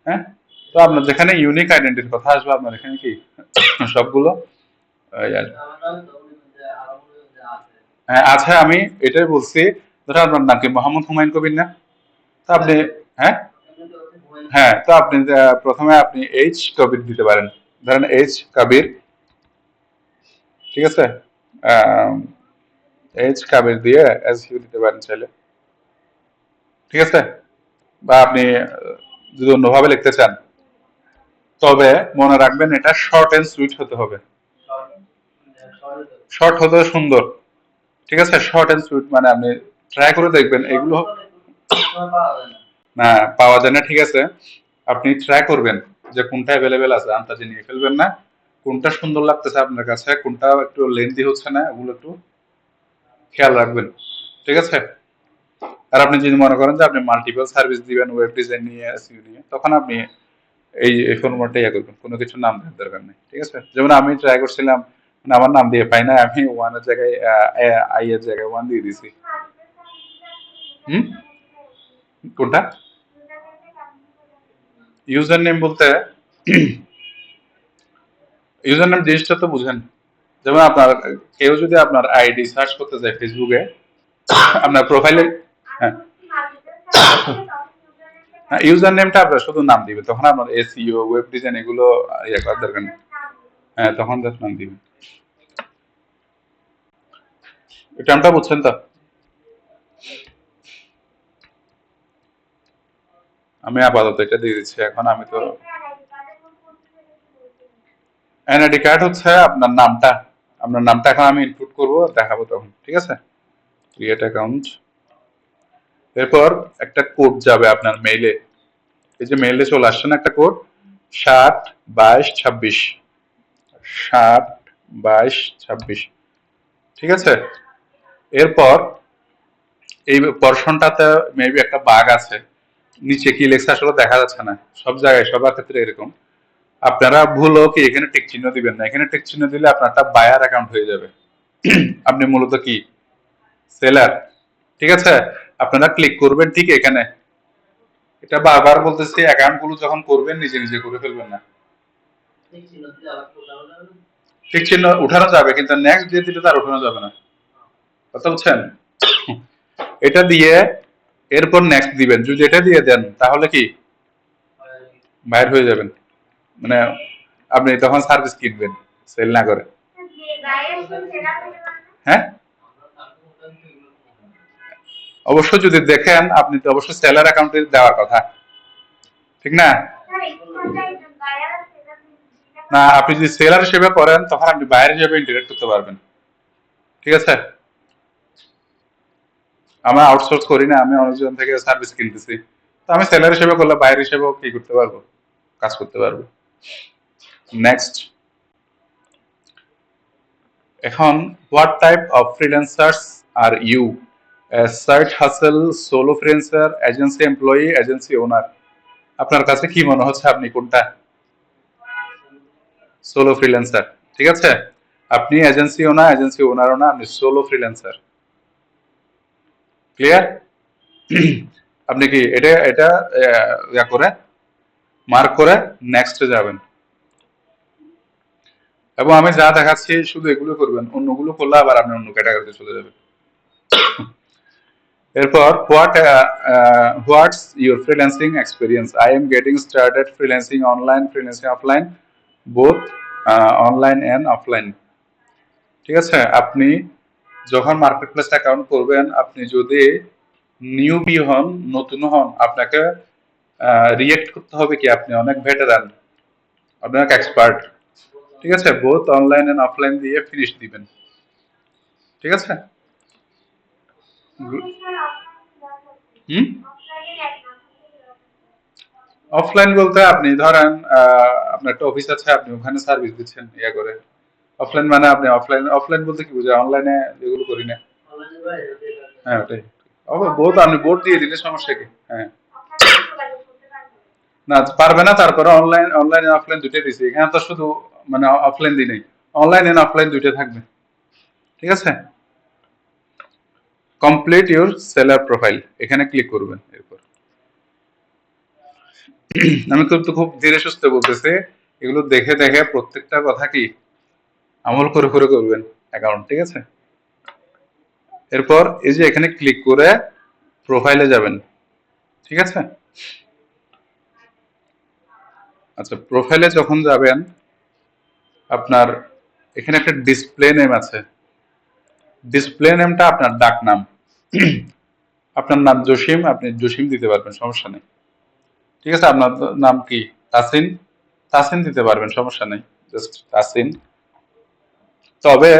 হ্যাঁ, তো আপনার যেখানে ইউনিক আইডেন্টিটির কথা আসবে আপনার এখানে কি সবগুলো হ্যাঁ আচ্ছা, আমি এটাই বলছি, ধরো আপনার নাম কি মোহাম্মদ হুমায়ুন কবির না? তো আপনি, হ্যাঁ হ্যাঁ, তো আপনি প্রথমে আপনি এইচ কবির দিতে পারেন, ধরেন এইচ কবির, ঠিক আছে? এইচ কবির দিয়ে এস ইউ দিতে পারেন চাইলে, ঠিক আছে? বা আপনি যদি অন্যভাবে লিখতে চান, তবে মনে রাখবেন এটা শর্ট এন্ড সুইট হতে হবে, শর্ট হতে সুন্দর, ঠিক আছে? শর্ট এন্ড সুইট মানে আপনি ট্রাই করে দেখবেন এগুলো। না, পাওয়া যায় না, ঠিক আছে। আপনি ট্রাই করবেন যে কোনটা অ্যাভেলেবেল আছে, আন্দাজে নিয়ে ফেলবেন না। কোনটা সুন্দর লাগতেছে আপনার কাছে, কোনটা একটু লেন্দি হচ্ছে না, ওগুলো একটু খেয়াল রাখবেন, ঠিক আছে। আর আপনি যদি মনে করেন যে আপনি মাল্টিপল সার্ভিস দিবেন ওয়েব ডিজাইন নিয়ে, এসইও নিয়ে, তখন আপনি এই ফর্মুলাটা ইয়ে করবেন, কোনো কিছু নাম দেওয়ার দরকার নেই, ঠিক আছে। যেমন আমি ট্রাই করছিলাম, মানে আমার নাম দিয়ে পাই না, আমি ওয়ানের জায়গায় আই এর জায়গায় ওয়ান দিয়ে দিছি। হুম, কোনটা? ইউজার নেম বলতে ইউজার নেম জিনিসটা তো বুঝেন। যেমন আপনার কেউ যদি আপনার আইডি সার্চ করতে যায় ফেসবুকে, আপনার প্রোফাইলে, হ্যাঁ, ইউজার নেমটা আপনার শুধু নাম দিবে, তখন আপনার এসইও ওয়েব ডিজাইন এগুলো ইয়ে করার দরকার নেই। হ্যাঁ, তখন জাস্ট নাম দিবেন। এই টার্মটা বুঝছেন তো? আমি আপাতত এটা দিয়ে দিচ্ছি এখন। আমি তো এনআইডি কার্ড হচ্ছে আপনার নামটা এখন আমি ইনপুট করব, দেখাবো তখন, ঠিক আছে। ক্রিয়েট অ্যাকাউন্ট, এরপর একটা কোড যাবে আপনার মেইলে। এই যে মেইলে চলে আসছে না একটা কোড, 7/22/26, 7/22/26, ঠিক আছে। এরপর এই পর্শনটাতে মেবি একটা বাগ আছে, নিচে কি লেখা আসলে দেখা যাচ্ছে না, সব জায়গায় সবার ক্ষেত্রে এরকম। আপনারা ভুলও কি এখানে টিক চিহ্ন দিবেন না, এখানে টিক চিহ্ন দিলে আপনারটা বায়ার অ্যাকাউন্ট হয়ে যাবে। আপনি মূলত কি সেলার, ঠিক আছে। আপনারা ক্লিক করবেন ঠিক এখানে, এটা বারবার বলতেছি, অ্যাকাউন্ট গুলো যখন করবেন নিজে নিজে করে ফেলবেন না। টিক চিহ্ন উঠানো যাবে, কিন্তু নেক্সট দিয়ে দিলে তার উঠানো যাবে না, কথা বুঝছেন। এটা দিয়ে এরপর নেক্সট দিবেন, যদি এটা দিয়ে দেন তাহলে কি বাইর হয়ে যাবেন, মানে আপনি তখন সার্ভিস কিনবেন সেল না করে। হ্যাঁ, অবশ্য যদি দেখেন আপনি তো অবশ্যই সেলার অ্যাকাউন্টে দেওয়ার কথা, ঠিক না? না, আপনি যদি সেলার হিসেবে করেন তখন আপনি বায়ার হিসেবে ইন্টিগ্রেট করতে পারবেন, ঠিক আছে। আমরা আউটসোর্স করি না, আমি অনেকজন থেকে সার্ভিস কিনতেছি, তো আমি সেলার হিসেবে করলে বায়ার হিসেবেও কি করতে পারবো, কাজ করতে পারবো। নেক্সট, এখন what type of freelancers are you? Side hustle, solo freelancer, agency employee, agency owner? আপনার কাছে কি মনে হচ্ছে আপনি কোনটা? সোলো ফ্রিল্যান্সার, ঠিক আছে। আপনি এজেন্সিও না, এজেন্সি ওনারও না, আপনি সোলো ফ্রিল্যান্সার, ক্লিয়ার? আপনি কি এটা এটা ইয়া করে মার্ক করে নেক্সটে যাবেন, এবং আমি যা দেখাচ্ছি শুধু এগুলো করবেন, অন্যগুলো করলে আবার আপনি অন্য ক্যাটাগরিতে চলে যাবেন। এরপর what's your freelancing experience? I am getting started freelancing online, freelancing offline, both online and offline, ঠিক আছে। আপনি যখন মার্কেট প্লেস অ্যাকাউন্ট করবেন, আপনি যদি নিউবি হন, নতুন হন, আপনাকে রিয়েক্ট করতে হবে কি আপনি অনেক ভেটেরান, অনেক এক্সপার্ট, ঠিক আছে। বোথ অনলাইন এন্ড অফলাইন দিয়ে ফিনিশ দিবেন, ঠিক আছে। হুম, অফলাইন বলতে আপনি ধরেন আপনার একটা অফিস আছে, আপনি ওখানে সার্ভিস দিচ্ছেন ইয়া করে। অফলাইন মানে আপনি অফলাইন, অফলাইন বলতে কি বোঝায়, অনলাইনে যেগুলো করি না। হ্যাঁ, ওটাই। বোধ আপনি বোর্ড দিয়ে দিলে সমস্যা কি? হ্যাঁ, না পারবে না, তারপরে অনলাইন অফলাইন দুইটাই দিছি এখানে, তো শুধু মানে অফলাইন দিই নেই, অনলাইন এন্ড অফলাইন দুইটা থাকবে, ঠিক আছে। কমপ্লিট ইউর সেলার প্রোফাইল, এখানে ক্লিক করবেন। এরপর আমি কিন্তু খুব ধীরে সুস্থে বলতেছি, এগুলো দেখে দেখে প্রত্যেকটা কথা কি আমল করে করে করবেন অ্যাকাউন্ট, ঠিক আছে। এরপর এই যে এখানে ক্লিক করে প্রোফাইলে যাবেন, ঠিক আছে। আচ্ছা, প্রোফাইলে যখন যাবেন, আপনার এখানে একটা ডিসপ্লে নেম আছে, ডিসপ্লে নেমটা আপনার ডাক নাম। আপনার নাম জসিম, আপনি জসিম দিতে পারবেন, সমস্যা নেই, ঠিক আছে। আপনার নাম কি? তাসিন, তাসিন দিতে পারবেন, সমস্যা নেই, জাস্ট তাসিন। তবে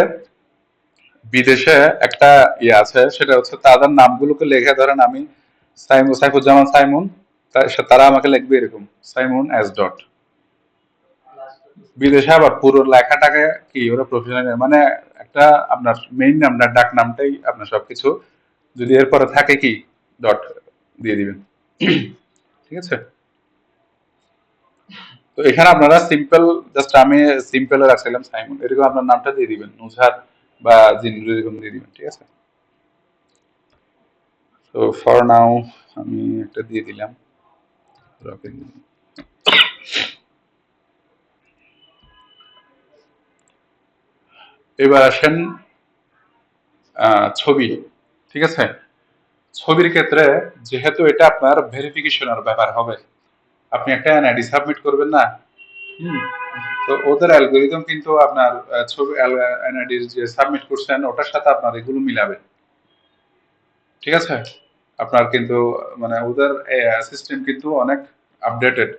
বিদেশে একটা ইয়ে আছে, সেটা হচ্ছে তাদের নামগুলোকে লেখে, ধরেন আমি সাইফুজ্জামান সাইমুন, তারা আমাকে লিখবে এরকম সাইমুন এস ডট। বিদেশে আবার পুরো লেখাটাকে কি ওরা প্রফেশনাল, মানে একটা আপনার মেইন নামটা ডাক নামটাই আপনার সবকিছু, যদি এরপরে থাকে কি ডট দিয়ে দিবেন। ঠিক আছে। তো এখানে আপনারা সিম্পল, জাস্ট আমি সিম্পল রাখছিলাম সাইমন, এরকম আপনার নামটা দিয়ে দিবেন, নুজহাত বা জিন্নু এরকম দিয়ে দিবেন। ঠিক আছে। তো ফর নাও আমি একটা দিয়ে দিলাম রকেট। এবার আসেন ছবি। ঠিক আছে। ছবির ক্ষেত্রে যেহেতু এটা আপনার ভেরিফিকেশনের ব্যাপার হবে, আপনি একটা এনআইডি সাবমিট করবেন না। হুম। তো ওদের অ্যালগোরিদম কিন্তু আপনার ছবি এনআইডি যে সাবমিট করছেন ওটার সাথে আপনার এগুলো মিলাবে। ঠিক আছে। আপনার কিন্তু মানে ওদের সিস্টেম কিন্তু অনেক আপডেটেড,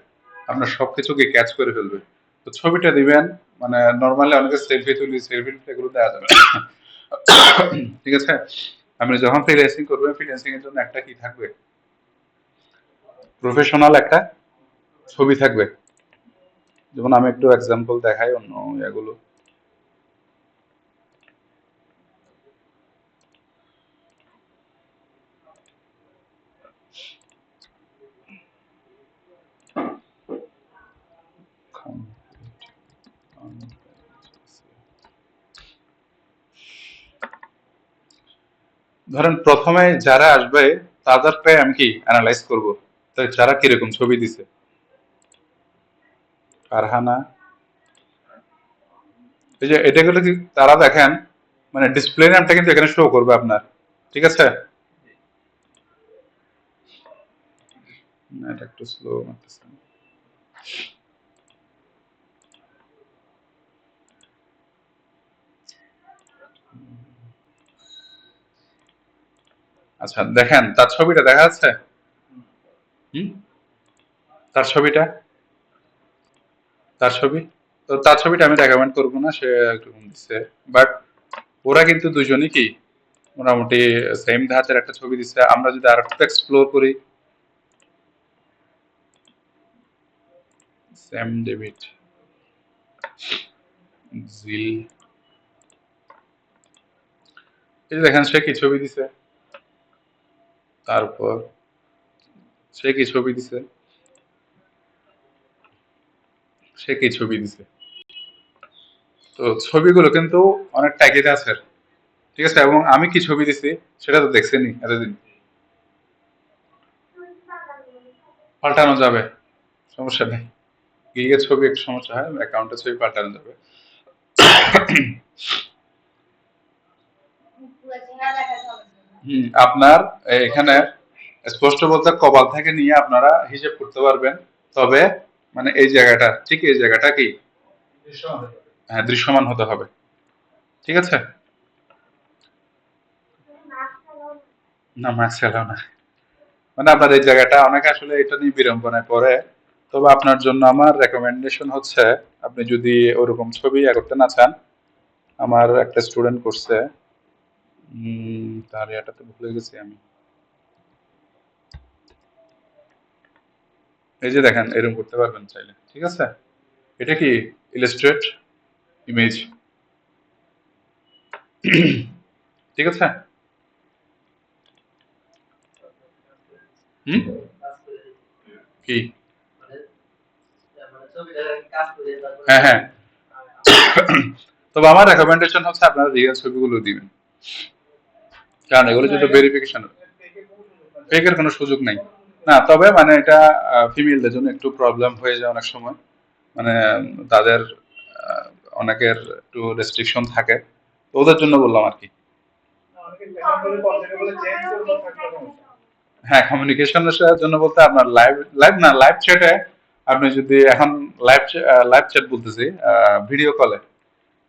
আপনার সবকিছুকে ক্যাচ করে ফেলবে। তো ছবিটা দিবেন, মানে নর্মালি অনেকে সেলফি তুলি, সেলফি এগুলো দেওয়া যাবে না। ঠিক আছে। আপনি যখন ফ্রিল্যান্সিং করবেন, ফ্রিল্যান্সিং এর জন্য একটা কি থাকবে, প্রফেশনাল একটা ছবি থাকবে। যেমন আমি একটু এক্সাম্পল দেখাই অন্য এগুলো। ধরেন প্রথমে যারা আসবে তাদেরকে আমি কি অ্যানালাইজ করব, তো যারা কিরকম ছবি দিছে। কারহানা, এই যে এটা গুলো কি তারা দেখেন, মানে ডিসপ্লে নামটা কিন্তু এখানে শো করবে আপনার। ঠিক আছে। না, এটা একটু স্লো মারতেছে। আচ্ছা দেখেন তার ছবিটা দেখা যাচ্ছে। হুম। তার ছবিটা, তার ছবি, তো তার ছবিটা আমি রেকমেন্ড করবো না, সে একটু দিচ্ছে। বাট ওরা কিন্তু দুজনই কি মোটামুটি সেম ধাঁচের একটা ছবি দিচ্ছে। আমরা যদি আর একটু এক্সপ্লোর করি, স্যাম ডেভিড, জিল, এই যে দেখেন সে কি ছবি দিছে, তারপর সে কি ছবি দিছে, সে কি ছবি দিছে। তো ছবিগুলো কিন্তু অনেক ট্যাগেড আছে। ঠিক আছে। এবং আমি কি ছবি দিছি সেটা তো দেখছেনি এতদিন। পাল্টানো যাবে, সমস্যা নেই। গিগের ছবি একটু সমস্যা হয়, অ্যাকাউন্টের ছবি পাল্টানো যাবে। আপনার এখানে স্পষ্ট বলতে কপাল থেকে নিয়ে আপনারা হিসেব করতে পারবেন। তবে মানে এই জায়গাটা, ঠিক এই জায়গাটা কি হ্যাঁ দৃশ্যমান হতে হবে। ঠিক আছে। না ম্যাক্স এলাও না, মানে আপনার এই জায়গাটা অনেকে আসলে এটা নিয়ে বিড়ম্বনায় পড়ে। তবে আপনার জন্য আমার রেকমেন্ডেশন হচ্ছে, আপনি যদি ওরকম ছবি করতে না চান, আমার একটা স্টুডেন্ট করছে, তার এটা তো ভুলে গেছি আমি। এই যে দেখেন এরকম করতে পারবেন চাইলে। ঠিক আছে। এটা কি ইলাস্ট্রেট ইমেজ। ঠিক আছে। হুম। কি, হ্যাঁ হ্যাঁ। তবে আমার রেকমেন্ডেশন হচ্ছে আপনারা রিয়েল ছবিগুলো দিবেন, কারণ এগুলো যদি ভেরিফিকেশন, ফেকের কোনো সুযোগ নাই। না তবে মানে এটা ফিমেলদের জন্য একটু প্রবলেম হয়ে যায় অনেক সময়, মানে তাদের আহ, অনেকের একটু রেস্ট্রিকশন থাকে, তো ওদের জন্য বললাম আর কি। হ্যাঁ কমিউনিকেশনের জন্য বলতে আপনার লাইভ, লাইভ না লাইভ চ্যাটে, আপনি যদি এখন লাইভ লাইভ চ্যাট বলতেছি, ভিডিও কলে,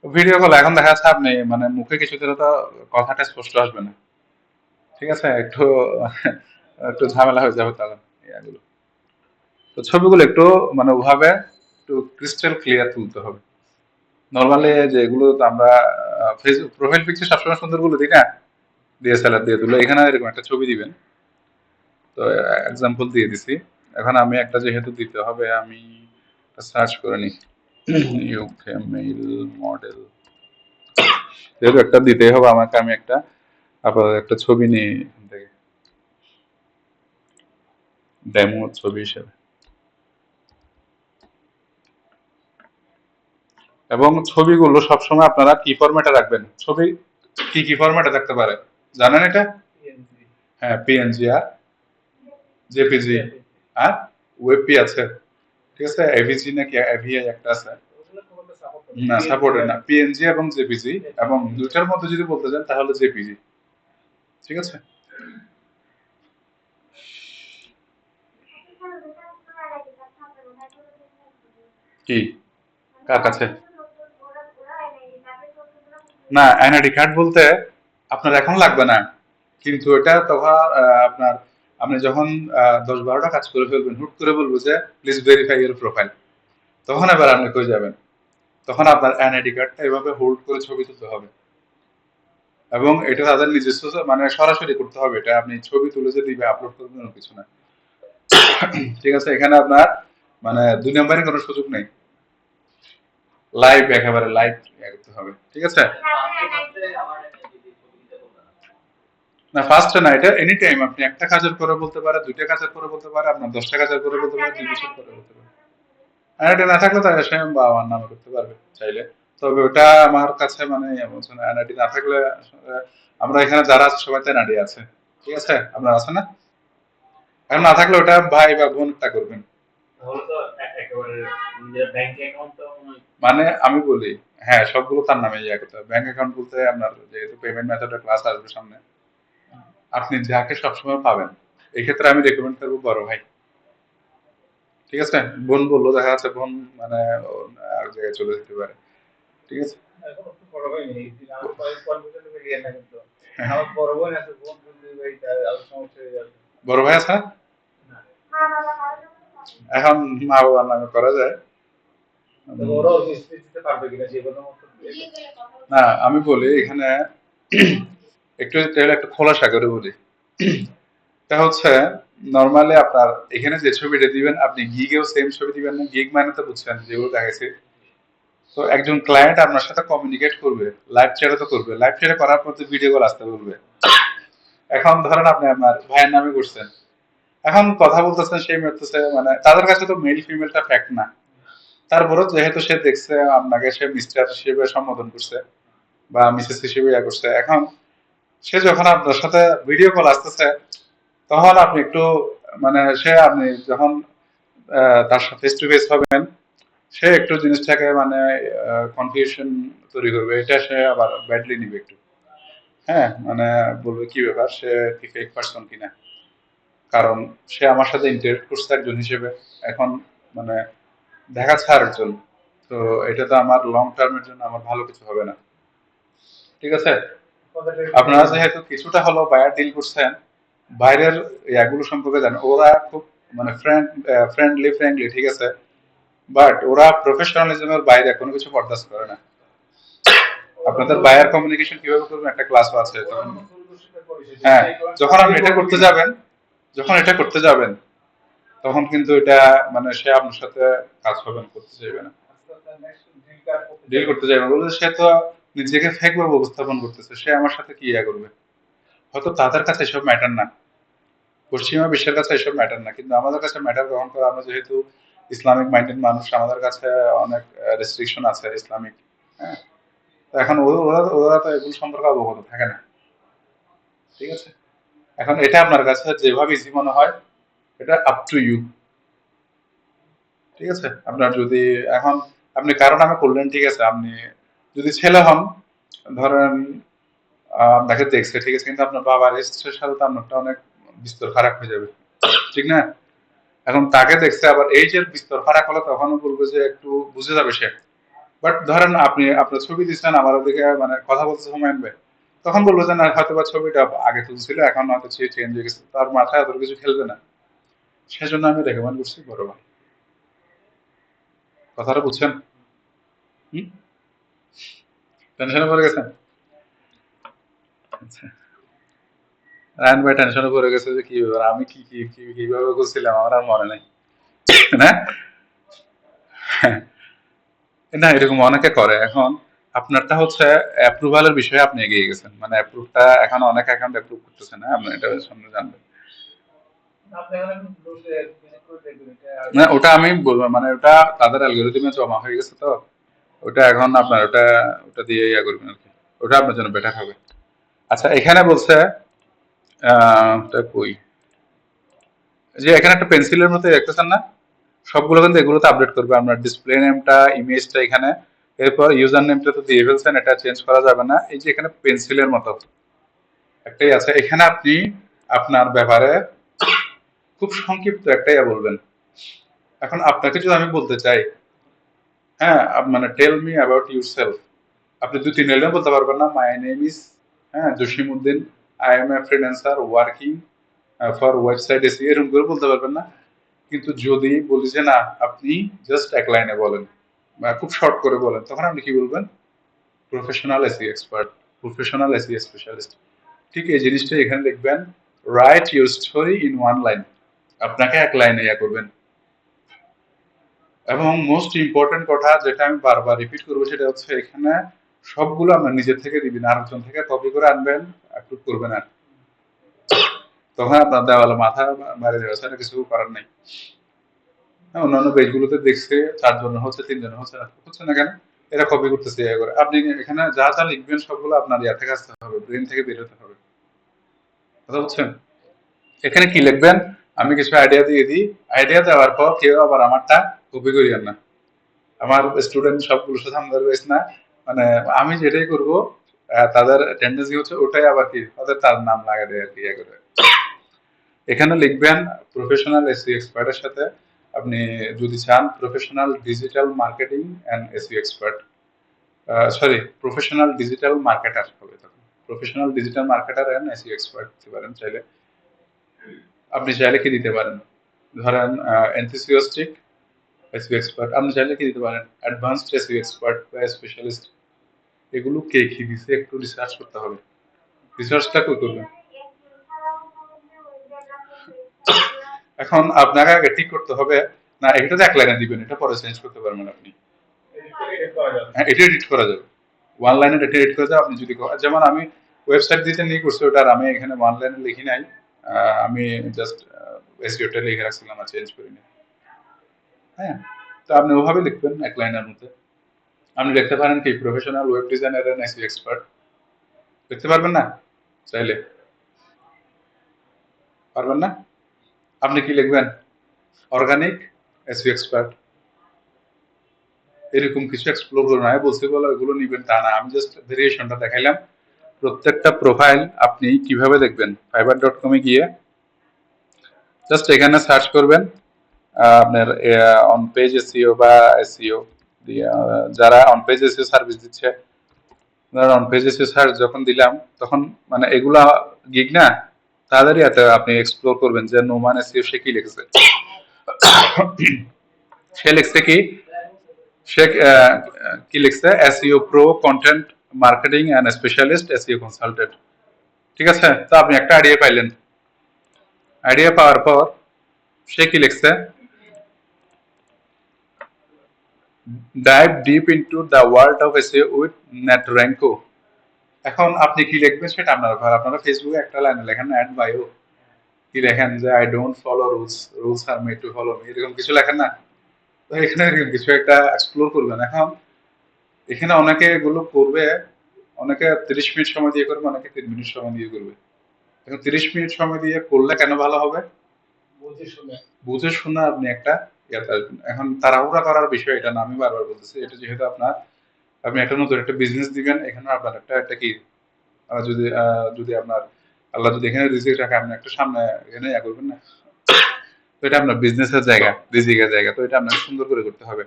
ভিডিও কলে এখন দেখা যাচ্ছে আপনি মানে মুখে কিছু দিলে তো কথাটা স্পষ্ট আসবে না। ঠিক আছে। একটু একটু ঝামেলা হয়ে যাবে তাহলে এগুলো। তো ছবিগুলো একটু মানে ওভাবে একটু ক্রিস্টাল ক্লিয়ার তুলতে হবে। নর্মালি যেগুলো তো আমরা ফেসবুক প্রোফাইল পিকচার সবসময় সুন্দর গুলো দিই না, ডিএসএলআর দিয়ে তুলে, এখানে এরকম একটা ছবি দিবেন। তো এক্সাম্পল দিয়ে দিছি। এখন আমি একটা যেহেতু দিতে হবে, আমি সার্চ করে নিই ইউকে মেইল মডেল, যেহেতু একটা দিতেই হবে আমাকে, আমি একটা আপাতত একটা ছবি নিয়ে এখান থেকে ডেমো ছবি হিসেবে। এবং ছবিগুলো সবসময় আপনারা কি ফরম্যাটে রাখবেন, ছবি কি কি ফরম্যাটে থাকতে পারে জানেন এটা? হ্যাঁ, পিএনজি আর জেপিজি আর ওয়েবপি আছে, ঠিক আছে, এভিজি নাকি এভিআই একটা আছে। না, সাপোর্টেড না, পিএনজি এবং জেপিজি, এবং দুইটার মধ্যে যদি বলতে চান তাহলে জেপিজি, ঠিক আছে। কি কার কাছে? না, এনআইডি কার্ড বলতে আপনার এখন লাগবে না, কিন্তু এটা তখন আপনার, আপনি যখন 10-12টা কাজ করে ফেলবেন, হুট করে বলবো যে প্লিজ ভেরিফাই ইউর প্রোফাইল, তখন এবার আপনি কই যাবেন? তখন আপনার এনআইডি কার্ডটা এভাবে হোল্ড করে ছবি তুলতে হবে, এবং এটা তাদের নিজস্ব, মানে সরাসরি করতে হবে, এটা আপনি ছবি তুলে যে দিবে আপলোড করবেন এরকম কিছু না, ঠিক আছে। এখানে আপনার মানে দুই নম্বরের কোনো সুযোগ নেই, লাইভ, একেবারে লাইভ করতে হবে, ঠিক আছে। না, ফার্স্ট না, এটা এনি টাইম আপনি একটা কাজের পরে বলতে পারে, দুইটা কাজের পরে বলতে পারে, আপনার 10টা কাজের পরে বলতে পারে, 2 বছর পরে বলতে পারে। আর এটা না থাকলে তাহলে সে বাবার নামে করতে পারবে চাইলে। তবে ওটা আমার কাছে মানে এনআইডি না থাকলে আসলে, আমরা এখানে যারা আছে সবাই তো এনআইডি আছে, ঠিক আছে, আপনার আছে না? এখন না থাকলে ওটা ভাই বা বোনটা করবেন। মানে আমি বলি, হ্যাঁ সবগুলো তার নামে ইয়ে করতে হবে। ব্যাংক অ্যাকাউন্ট বলতে আপনার যেহেতু পেমেন্ট মেথডের ক্লাস আসবে সামনে, আপনি যাকে সবসময় পাবেন, এই ক্ষেত্রে আমি রেকমেন্ড করবো বড় ভাই, ঠিক আছে। বোন বললো দেখা যাচ্ছে বোন মানে ও আর জায়গায় চলে যেতে পারে, ঠিক আছে। বড় ভাই আছে, এখন মা বাবার নামে করা যায়। না, আমি বলি এখানে একটু তাহলে একটা খোলাসা করে বলি, তা হচ্ছে নর্মালি আপনার এখানে যে ছবিটা দিবেন, আপনি গিগেও সেম ছবি দিবেন না, গিগ মানে তো বুঝছেন যেগুলো দেখাইছে। তো একজন ক্লায়েন্ট আপনার সাথে কমিউনিকেট করবে, লাইভ চ্যাটে তো করবে, লাইভ চ্যাটে করার পর তো ভিডিও কল আসতে বলবে। এখন ধরেন আপনি আপনার ভাইয়ের নামে করছেন, এখন কথা বলতেছেন, সেই মারতেছে, মানে তাদের কাছে তো মেল ফিমেলটা ফ্যাক্ট না, তারপরে যেহেতু সে দেখছে আপনাকে, সে মিস্টার হিসেবে সম্বোধন করছে বা মিসেস হিসেবে ইয়া করছে, এখন সে যখন আপনার সাথে ভিডিও কল আসতেছে, তখন আপনি একটু মানে সে, আপনি যখন তার সাথে ফেস টু ফেস হবেন, সে একটু জিনিসটাকে মানে কনফিউশন তৈরি করবে, এটা সে আবার ব্যাডলি নিবে একটু। হ্যাঁ, মানে বলবে কি ব্যাপার, সে কি ফেক পারসন কিনা, কারণ সে আমার সাথে ইন্টারেক্ট করছে একজন হিসেবে, এখন মানে দেখাচ্ছে আরেকজন। তো এটা তো আমার লং টার্মের জন্য আমার ভালো কিছু হবে না, ঠিক আছে। আপনারা যেহেতু কিছুটা হলো বায়ার ডিল করছেন, বাইরের ইয়াগুলো সম্পর্কে জানেন, ওরা খুব মানে ফ্রেন্ডলি, ঠিক আছে, বাট ওরা প্রফেশনালিজমের বাইরে কোনো কিছু বরদাস্ত করে না। আপনাদের বায়ার কমিউনিকেশন কিভাবে করবেন, একটা ক্লাসও আছে তখন। হ্যাঁ, যখন আপনি এটা করতে যাবেন, যখন এটা করতে যাবেন, তখন কিন্তু এটা মানে সে আপনার সাথে কাজ করবেন, করতে চাইবে না, ডিল করতে চাইবে না, বলতে সে তো নিজেকে ফেক ভাবে উপস্থাপন করতেছে, সে আমার সাথে কি ইয়া করবে। হয়তো তাদের কাছে এসব ম্যাটার না, পশ্চিমা বিশ্বের কাছে এসব ম্যাটার না, কিন্তু আমাদের কাছে ম্যাটার গ্রহণ করে, আমরা যেহেতু ইসলামিক মাইন্ডেড মানুষ, আমাদের কাছে অনেক রেস্ট্রিকশন আছে ইসলামিক। হ্যাঁ, তো এখন ওরা ওরা তো এগুলো সম্পর্কে অবগত থাকে না, ঠিক আছে। এখন এটা আপনার কাছে যেভাবে ইজি মনে হয়, এটা আপ টু ইউ, ঠিক আছে। আপনার যদি এখন আপনি কারো নামে করলেন, ঠিক আছে, আপনি যদি ছেলে হন, ধরেন আপনাকে দেখছে, ঠিক আছে, কিন্তু আপনার বাবার হিস্ট্রির সাথে তো আপনারটা অনেক বিস্তর খারাপ হয়ে যাবে, ঠিক না। এখন তাকে দেখছে আবার এই যে বিস্তর ফারাক হলে, তখনও বলবে যে একটু বুঝে যাবে সে। বাট ধরেন আপনি আপনার ছবি দিচ্ছেন, আমার ওদিকে মানে কথা বলতে সময় আনবে, তখন বলবো যে না, হয়তো বা ছবিটা আগে তুলছিল, এখন হয়তো চেঞ্জ হয়ে গেছে, তার মাথায় এত কিছু খেলবে না। সেজন্য আমি রেকমেন্ড করছি বড় ভাই, কথাটা বুঝছেন? হুম। টেনশনে পড়ে গেছেন? আচ্ছা, রায়ন ভাই টেনশনে পড়ে গেছে যে কি ব্যাপার, আমি কিভাবে করছিলাম আমার আর মনে নাই। না না, এরকম অনেকে করে। এখন আপনারটা হচ্ছে অ্যাপ্রুভালের বিষয়ে আপনি এগিয়ে গেছেন, মানে অ্যাপ্রুভটা এখন অনেক অ্যাকাউন্ট অ্যাপ্রুভ করতেছে না, আপনি এটা সামনে জানবেন। না ওটা আমি বলবো, মানে ওটা তাদের অ্যালগরিদমে জমা হয়ে গেছে তো, ওটা এখন আপনার ওটা ওটা দিয়ে ইয়া করবেন আর কি, ওটা আপনার জন্য বেটার হবে। আচ্ছা এখানে বলছে ওটা কই, যে এখানে একটা পেন্সিলের মতো দেখতেছেন না, সবগুলো কিন্তু এগুলোতে আপডেট করবে আপনার ডিসপ্লে নেমটা, ইমেজটা এখানে, এরপর ইউজার নেমটা তো দিয়ে ফেলছেন, এটা চেঞ্জ করা যাবে না। এই যে এখানে পেন্সিলের মতো একটাই আছে, এখানে আপনি আপনার ব্যাপারে খুব সংক্ষিপ্ত একটাই বলবেন। এখন আপনাকে যদি আমি বলতে চাই, হ্যাঁ মানে tell me about yourself, আপনি 2-3 লাইনে বলতে পারবেন না, মাই নেম ইজ হ্যাঁ Jasimuddin, I M a freelancer working for website AC, এরকম করে বলতে পারবেন না। কিন্তু যদি বলি যে না আপনি জাস্ট এক লাইনে বলেন বা খুব শর্ট করে বলেন, তখন আপনি কি বলবেন? Professional AC expert, professional AC specialist. ঠিক এই জিনিসটা এখানে লিখবেন, right your story in one line, আপনাকে এক লাইনে ইয়া করবেন। এবং মোস্ট ইম্পর্টেন্ট কথা যেটা আমি বারবার রিপিট করবো সেটা হচ্ছে, এখানে সবগুলো আপনার নিজের থেকে দিবেন, আরেকজন থেকে কপি করে আনবেন, অ্যাপ্রুভ করবেন। আর তখন আপনার দেওয়ালে মাথা মারি দেওয়া ছাড়া কিছু করার নেই। হ্যাঁ, অন্যান্য পেজগুলোতে দেখছে 4 জন হচ্ছে, 3 জন হচ্ছে না, হচ্ছে না কেন? এরা কপি করতেছে ইয়ে করে। আপনি এখানে যা যা লিখবেন সবগুলো আপনার ইয়া থেকে আসতে হবে, ব্রেন থেকে বের হতে হবে। কথা বুঝছেন? এখানে কি লিখবেন? আমি কিছু আইডিয়া দিয়ে দিই, আইডিয়া দেওয়ার পর কেউ আবার আমারটা কপি করিয়েন না। আমার স্টুডেন্ট সবগুলোর সাথে আমাদের রয়েছে না, মানে আমি যেটাই করব তাদের টেন্ডেন্সি হচ্ছে ওটাই আবার কি তাদের তার নাম লাগাই দেয় আর কি ইয়ে করে। এখানে লিখবেন প্রফেশনাল এসইও এক্সপার্টের সাথে আপনি যদি চান professional digital marketing and SEO expert, sorry professional digital marketer হবে তখন, professional digital marketer and SEO expert দিতে পারেন চাইলে। আপনি চাইলে কি দিতে পারেন, ধরেন এনথুসিয়াস্টিক এসইও এক্সপার্ট, আপনি চাইলে কি দিতে পারেন অ্যাডভান্সড এসইও এক্সপার্ট বা স্পেশালিস্ট। এগুলো কে কি দিছে একটু রিসার্চ করতে হবে, রিসার্চটা কই করবেন। এখন আপনাকে আগে ঠিক করতে হবে, না এটা তো এক লাইনে দিবেন, এটা পরে চেঞ্জ করতে পারবেন আপনি। হ্যাঁ এটা এডিট করা যাবে, ওয়ান লাইনে এটা এডিট করা যাবে। আপনি যদি যেমন আমি ওয়েবসাইট দিতে নিয়ে করছি ওটা, আর আমি এখানে ওয়ান লাইনে লিখি নাই, আমি জাস্ট এসইওটা লিখে রাখছিলাম আর চেঞ্জ করিনি। হ্যাঁ, তো আপনি ওভাবে লিখবেন এক লাইনের মধ্যে। আপনি লিখতে পারেন কি professional web designer and SEO expert, লিখতে পারবেন না চাইলে? পারবেন না? আপনি কি লিখবেন? অর্গানিক এসইও এক্সপার্ট, এরকম কিছু এক্সপ্লোর করুন। আমি বলছি বলে ওগুলো নিবেন তা না, আমি জাস্ট ভেরিয়েশনটা দেখাইলাম। প্রত্যেকটা প্রোফাইল আপনি কিভাবে দেখবেন, fiverr.com এ গিয়ে জাস্ট এখানে সার্চ করবেন আপনার অন পেজ এসইও বা এসইও দিয়ে, যারা অন পেজ এসইও সার্ভিস দিচ্ছে, ধরেন অন পেজ এসইও সার্চ যখন দিলাম তখন মানে এগুলা গিগ না, তাদেরই এত আপনি এক্সপ্লোর করবেন যে নোমান এসইও সে কি লিখেছে। সে লিখছে কি, সে কি লিখছে, SEO pro content marketing and specialist SEO consultant. ঠিক আছে, তো আপনি একটা আইডিয়া পাইলেন। আইডিয়া পাওয়ার পর সে কি লিখছে, dive deep into the world of SEO with নেটরেঙ্কো। এখন আপনি কি লিখবেন সেটা আপনার ব্যাপার। আপনারা ফেসবুকে একটা লাইনে লেখেন না অ্যাড বায়ো, কি লেখেন যে I don't follow rules, rules are made to follow me, এরকম কিছু লেখেন না? তো এখানে এরকম কিছু একটা এক্সপ্লোর করবেন। এখন এখানে অনেকে এগুলো করবে, অনেকে 30 মিনিট সময় দিয়ে করবে, অনেকে 3 মিনিট সময় দিয়ে করবে। এখন 30 মিনিট সময় দিয়ে করলে কেন ভালো হবে? বুঝে শুনে আপনি একটা ইয়াতে আসবেন। এখন তাড়াহুড়া করার বিষয় এটা না, আমি বারবার বলতেছি, এটা যেহেতু আপনার, আপনি একটা নতুন একটা বিজনেস দিবেন, এখানে আপনার একটা একটা কি যদি যদি আপনার আল্লাহ যদি এখানে রিজিক রাখে, আপনি একটা সামনে এখানে ইয়া করবেন না, তো এটা আপনার বিজনেসের জায়গা, রিজিকের জায়গা, তো এটা আপনাকে সুন্দর করে করতে হবে।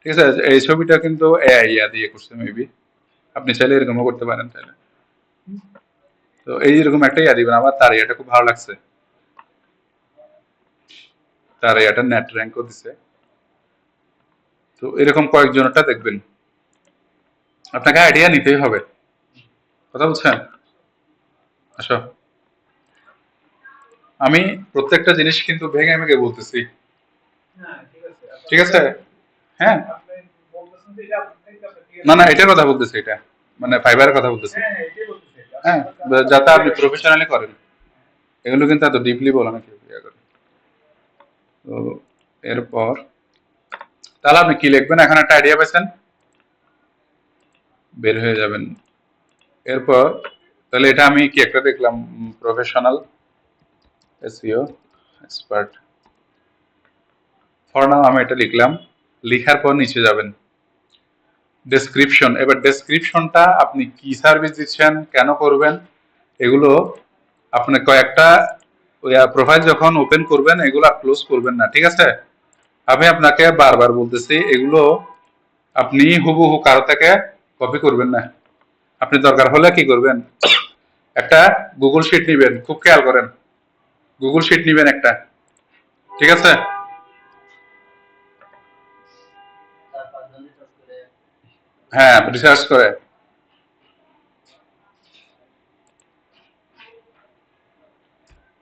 ঠিক আছে, এই ছবিটা কিন্তু এআই ইয়া দিয়ে করছে মেবি, আপনি চাইলে এরকমও করতে পারেন চাইলে। তো এই এরকম একটা ইয়া দিবেন। আমার তার ইয়াটা খুব ভালো লাগছে, তার ইয়াটা নেট র্যাঙ্কও দিছে। তো এরকম কয়েকজনটা দেখবেন। আপনাকে আইডিয়া নিতেই হবে, কথা বলছেন? আসো, আমি প্রত্যেকটা জিনিস কিন্তু ভেঙে ভেঙে বলতেছি, ঠিক আছে? হ্যাঁ, না না, এটার কথা বলতেছি, এটা মানে ফাইবারের কথা বলতেছি। হ্যাঁ, যাতে আপনি প্রফেশনালি করেন, এগুলো কিন্তু এত ডিপলি বলা না কেউ ইয়ে করে। তো এরপর তাহলে আপনি কি লিখবেন, এখন একটা আইডিয়া পেয়েছেন, বের হয়ে যাবেন। এরপর তাহলে এটা আমি কি একটা দেখলাম, professional SEO expert. For now আমি এটা লিখলাম, লিখার পর নিচে যাবেন ডেসক্রিপশন। এবার ডেসক্রিপশনটা আপনি কি সার্ভিস দিচ্ছেন, কেন করবেন, এগুলো আপনি কয়েকটা প্রোফাইল যখন ওপেন করবেন এগুলো ক্লোজ করবেন না, ঠিক আছে? আমি আপনাকে বারবার বলতেছি, এগুলো আপনি হুবহু কারো থেকে কপি করবেন না। আপনি দরকার হলে কি করবেন, একটা গুগল শিট নিবেন, খুব খেয়াল করেন, গুগল শিট নিবেন একটা, ঠিক আছে? হ্যাঁ, রিসার্চ করে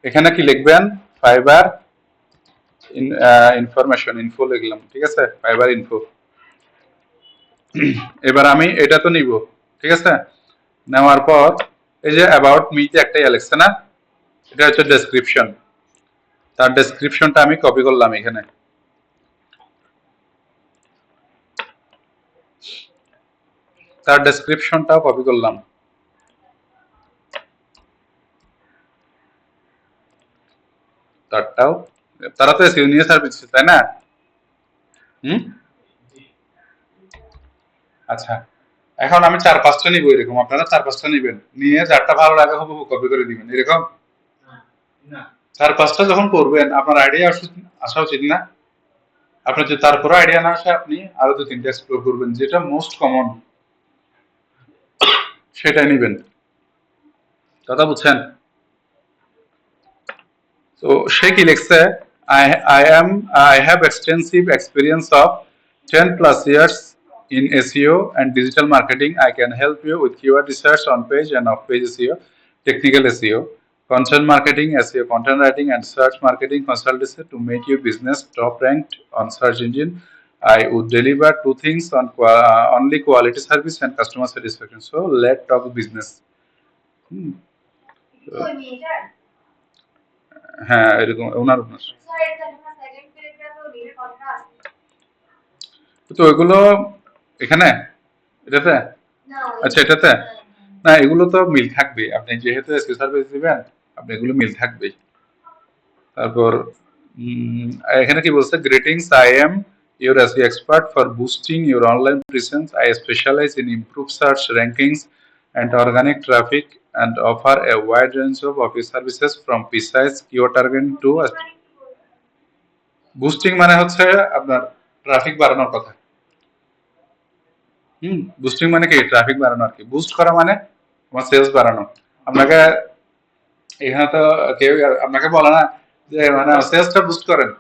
এখানে কি লিখবেন, ফাইবার ইনফরমেশন ইনফো লিখলাম, ঠিক আছে, ফাইবার ইনফো। এবার আমি এটা তো নিব, ঠিক আছে? নেওয়ার পর এই যে অ্যাবাউট মিতে একটা লিখছে না, এটা হচ্ছে ডেসক্রিপশন। তার ডেসক্রিপশনটা আমি কপি করলাম এখানে, তার ডেসক্রিপশনটাও কপি করলাম, তারটাও। তারা তো এসইও নিয়ে সার্ভিস দিচ্ছে, তাই না? হুম, আচ্ছা। এখন আমি 4-5টা নিব এরকম, আপনারা 4-5টা নিবেন, নিয়ে যারটা ভালো লাগে হুবহু কপি করে দিবেন এরকম। 4-5টা যখন করবেন আপনার আইডিয়া আসা উচিত না? আপনার যদি তারপরে আইডিয়া না আসে, আপনি আরো 2-3টা এক্সপ্লোর করবেন, যেটা মোস্ট কমন সেটাই নিবেন, কথা বুঝছেন? তো সে কি লিখছে, I have extensive experience of 10 plus years in SEO and digital marketing. I can help you with keyword research, on page and off page SEO, technical SEO, content marketing, SEO, content writing, and search marketing consultancy to make your business top ranked on search engine. I would deliver two things on only quality service and customer satisfaction. So let's talk business. হুম, তো হ্যাঁ, এরকম ওনার ওনার তো এগুলো এখানে এটাতে, আচ্ছা এটাতে, না এগুলো তো মিল থাকবে, আপনি যেহেতু এসইও সার্ভিস দিবেন, আপনি এগুলো মিল থাকবেই। তারপর এখানে কি বলছে, greetings, I am your SEO expert for boosting your online presence, I specialise in improve search rankings and organic traffic and offer a wide range of office services from precise keyword targeting to boosting মানে হচ্ছে আপনার traffic বাড়ানোর কথা। Boosting মানে কি, traffic বাড়ানো আর কি, boost করা মানে তোমার সেলস বাড়ানো। আপনাকে এখানে তো কেউ আপনাকে বলে না যে মানে সেলসটা বুস্ট করেন,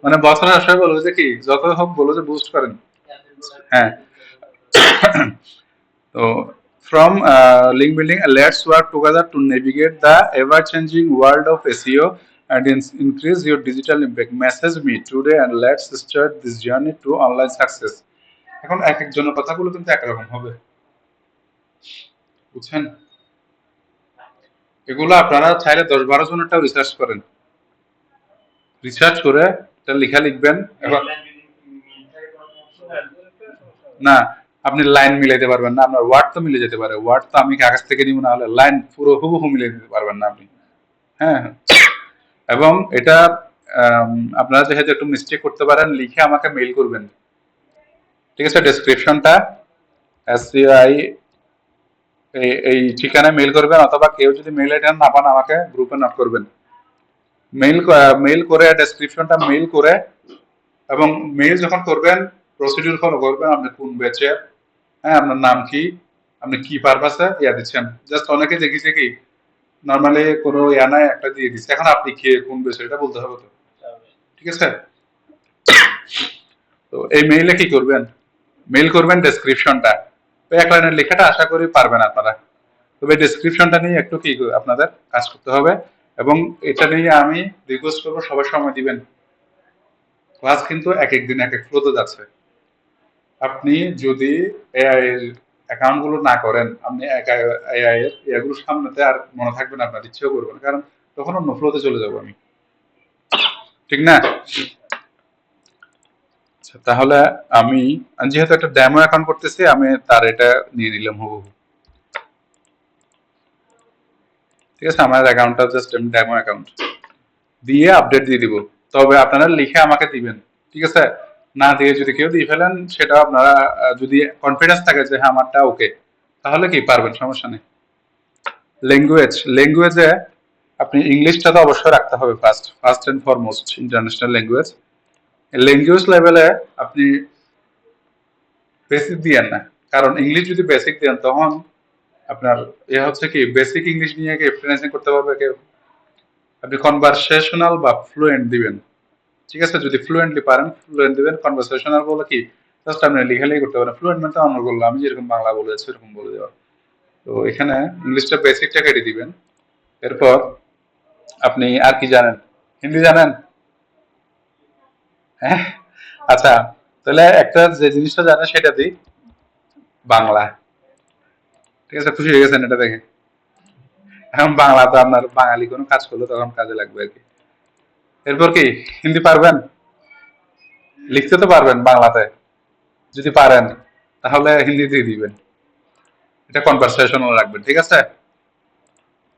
মানে বছরে আসলে বলবো যে কি যত হোক বলো যে বুস্ট করেন। হ্যাঁ, তো from link building, let's work together to navigate the ever changing world of SEO and increase your digital impact. Message me today and let's start this journey to online success. এখন এক একজনের কথাগুলো কিন্তু একরকম হবে, বুঝছেন? এগুলো আপনারা চাইলে 10-12 জনেরটাও রিসার্চ করেন, রিসার্চ করে এটা লেখা লিখবেন। এবার না, আপনি লাইন মিলাইতে পারবেন না, আপনার ওয়ার্ড তো মিলে যেতে পারে, ওয়ার্ড তো আমি কাগজ থেকে নিব, না হলে লাইন পুরো হুবহু মিলিয়ে দিতে পারবেন না আপনি। হ্যাঁ, এবং এটা আপনারা যেহেতু একটু মিস্টেক করতে পারেন, লিখে আমাকে মেইল করবেন, ঠিক আছে? ডেসক্রিপশনটা এসসিআই এই ঠিকানায় মেইল করবেন, অথবা কেউ যদি মেইল আইডি না পান আমাকে গ্রুপে নক করবেন, মেইল করে ডেসক্রিপশনটা মেইল করে, এবং মেইল যখন করবেন প্রসিডিউর ফলো করবেন, আপনি কোন ব্যাচে, হ্যাঁ আপনার নাম কি, আপনি কি পারপাসে ইয়া দিচ্ছেন। জাস্ট অনেকে দেখেছে কি নর্মালি কোনো ইয়া নাই, একটা দিয়ে দিচ্ছে, এখন আপনি কে কোন ব্যাচে এটা বলতে হবে তো, ঠিক আছে? তো এই মেইলে কি করবেন, মেইল করবেন ডেসক্রিপশনটা, ওই এক লাইনের লেখাটা আশা করি পারবেন আপনারা। তবে ডেসক্রিপশনটা নিয়ে একটু কি আপনাদের কাজ করতে হবে, এবং এটা নিয়ে আমি রিকোয়েস্ট করবো সবাই সময় দিবেন। ক্লাস কিন্তু এক এক দিন এক এক ফ্লোতে যাচ্ছে। আপনি যদি এআই এর অ্যাকাউন্ট গুলো না করেন, আপনি একা এআই এর এগুলো সামনেতে আর মনে থাকবে না, আপনার ইচ্ছেও করবেন, কারণ তখন অন্য ফ্লোতে চলে যাবো আমি, ঠিক না? আচ্ছা, তাহলে আমি যেহেতু একটা ডেমো অ্যাকাউন্ট করতেছি, আমি তার এটা নিয়ে নিলাম হুবহু। ঠিক আছে, আমার অ্যাকাউন্টটা জাস্ট ডেমো অ্যাকাউন্ট দিয়ে আপডেট দিয়ে দিব। তবে আপনারা লিখে আমাকে দিবেন, ঠিক আছে? না দিয়ে যদি কেউ দিয়ে ফেলেন, সেটা আপনারা যদি কনফিডেন্স থাকে যে হ্যাঁ আমারটা ওকে, তাহলে কি পারবেন, সমস্যা নেই। ল্যাঙ্গুয়েজে আপনি ইংলিশটা তো অবশ্যই রাখতে হবে first and foremost, international language. Language লেভেলে আপনি বেসিক দিয়েন না, কারণ ইংলিশ যদি বেসিক দেন তখন আপনার হচ্ছে কি বেসিক ইংলিশ নিয়ে কি ফ্রিল্যান্সিং করতে পারবে কেউ? আপনি কনভারসেশনাল বা ফ্লুয়েন্ট দিবেন, ঠিক আছে? যদি ফ্লুয়েন্টলি পারেন ফ্লুয়েন্ট দিবেন। কনভারসেশনাল বলে কি জাস্ট আপনি লিখালেই করতে পারেন। ফ্লুয়েন্ট মানে অন্য বললো, আমি যেরকম বাংলা বলে যাচ্ছি এরকম বলে দেওয়া। তো এখানে ইংলিশটা বেসিকটা কেটে দিবেন। এরপর আপনি আর কি জানেন? হিন্দি জানেন? হ্যাঁ, আচ্ছা, তাহলে একটা যে জিনিসটা জানেন সেটা দিই, বাংলা। ঠিক আছে, খুশি হয়ে গেছেন এটা দেখে? এখন বাংলা তো আপনার বাঙালি কোনো কাজ করলে তখন কাজে লাগবে আর কি। এরপর কি হিন্দি পারবেন? লিখতে তো পারবেন বাংলাতে? যদি পারেন তাহলে হিন্দি দিয়ে দিবেন, এটা কনভারসেশনাল রাখবেন, ঠিক আছে?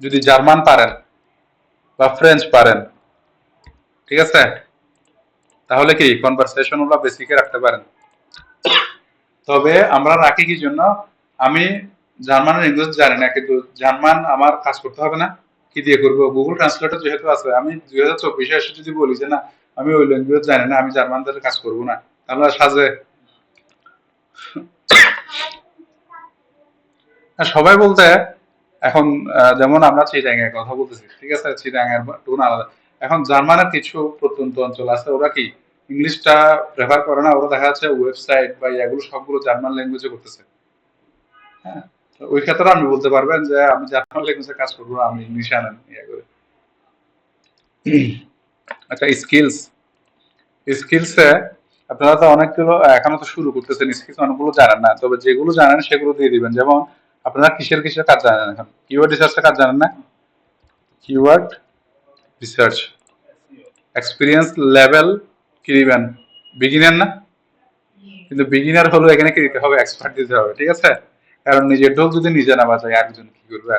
যদি জার্মান পারেন বা ফ্রেঞ্চ পারেন, ঠিক আছে, তাহলে কি কনভারসেশনাল বা বেসিকে রাখতে পারেন। তবে আমরা রাখি কি জন্য? আমি জার্মানের ইংলিশ জানি না, কিন্তু জার্মান আমার কাজ করতে হবে না, কি দিয়ে করবো? গুগল ট্রান্সলেটর যেহেতু আছে, আমি 2024 এসে যদি বলি যে না আমি ওই ল্যাঙ্গুয়েজ জানি না, আমি জার্মানদের কাজ করবো না, তাহলে সাজে? আর সবাই বলতে এখন যেমন আমরা চিটাঙের কথা বলতেছি, ঠিক আছে, চিটাঙের টোন আলাদা। এখন জার্মানের কিছু প্রত্যন্ত অঞ্চল আছে, ওরা কি ইংলিশটা প্রেফার করে না, ওরা দেখা যাচ্ছে ওয়েবসাইট বা এগুলো সবগুলো জার্মান ল্যাঙ্গুয়েজে করতেছে। হ্যাঁ, তো ওই ক্ষেত্রে আপনি বলতে পারবেন যে আমি জার্মান ল্যাঙ্গুয়েজে কাজ করবো, আমি ইংলিশে আনেন ইয়ে করে। আচ্ছা, স্কিলস, স্কিলসে আপনারা তো অনেকগুলো এখনো তো শুরু করতেছেন, স্কিলস অনেকগুলো জানেন না, তবে যেগুলো জানেন সেগুলো দিয়ে দিবেন। যেমন আপনারা কিসের কিসের কাজ জানেন? এখন কিওয়ার্ড রিসার্চের কাজ জানেন না? কিওয়ার্ড রিসার্চ এক্সপিরিয়েন্স লেভেল কি দিবেন? বিগিনার না? কিন্তু বিগিনার হলো এখানে কি দিতে হবে? এক্সপার্ট দিতে হবে, ঠিক আছে? কারণ নিজের ঢোল যদি নিজে না বাজায় একজন কি করবে?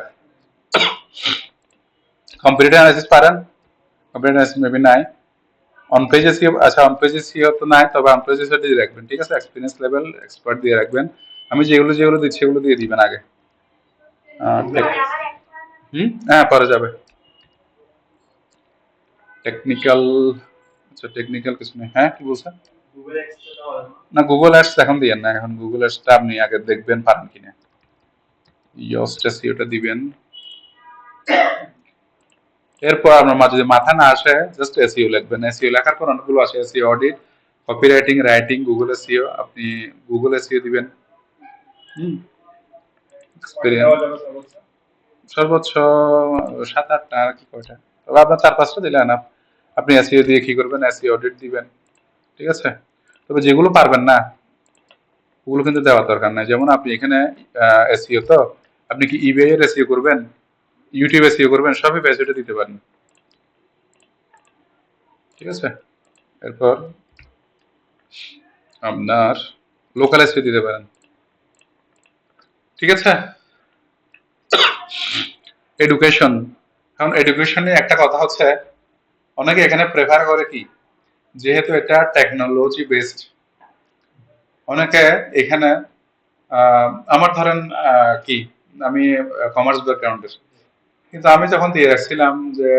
কম্পিউটার অ্যানালাইসিস পারেন? কম্পিউটার অ্যানালাইসিস মেবি নাই। অন পেজ এসইও, আচ্ছা অন পেজ এসইও তো নাই, তবে অন পেজ এসইও দিয়ে রাখবেন, ঠিক আছে? এক্সপিরিয়েন্স লেভেল এক্সপার্ট দিয়ে রাখবেন। আমি যেগুলো যেগুলো দিচ্ছি সেগুলো দিয়ে দিবেন আগে। হ্যাঁ, পরে যাবে। টেকনিক্যাল, আচ্ছা টেকনিক্যাল কিছু নেই। হ্যাঁ, কি বলছেন? না, গুগল অ্যাডস এখন দিয়েন না, এখন গুগল অ্যাডসটা আপনি আগে দেখবেন পারেন কিনা। ইয়োস্ট এসইওটা দিবেন। এরপর আপনার মাঝে যদি মাথা না আসে জাস্ট এসইও লিখবেন। এসইও লেখার পর অনেকগুলো আছে, SEO audit, copywriting, writing, Google SEO, আপনি গুগল এসইও দিবেন। হুম, এক্সপেরিয়েন্স সর্বোচ্চ 7-8টা আর কি, কয়টা, তবে আপনার 4-5টা দিলে না। আপনি এসইও দিয়ে কি করবেন? এসইও অডিট দিবেন, ঠিক আছে? তবে যেগুলো পারবেন না ওগুলো কিন্তু দেওয়ার দরকার নাই। যেমন আপনি এখানে এসইও, তো আপনি কি ইবে এর এসইও করবেন, ইউটিউব এসইও করবেন, সবই বেসিটা দিতে পারেন, ঠিক আছে? এরপর আপনার লোকাল এসইও দিতে পারেন, ঠিক আছে? এডুকেশন, কারণ এডুকেশনে একটা কথা হচ্ছে অনেকে এখানে প্রেফার করে কি, যেহেতু এটা টেকনোলজি বেসড, অনেকে এখানে আমার ধরেন কি আমি কমার্স ব্যাকগ্রাউন্ডের, কিন্তু আমি যখন দিয়ে রাখছিলাম যে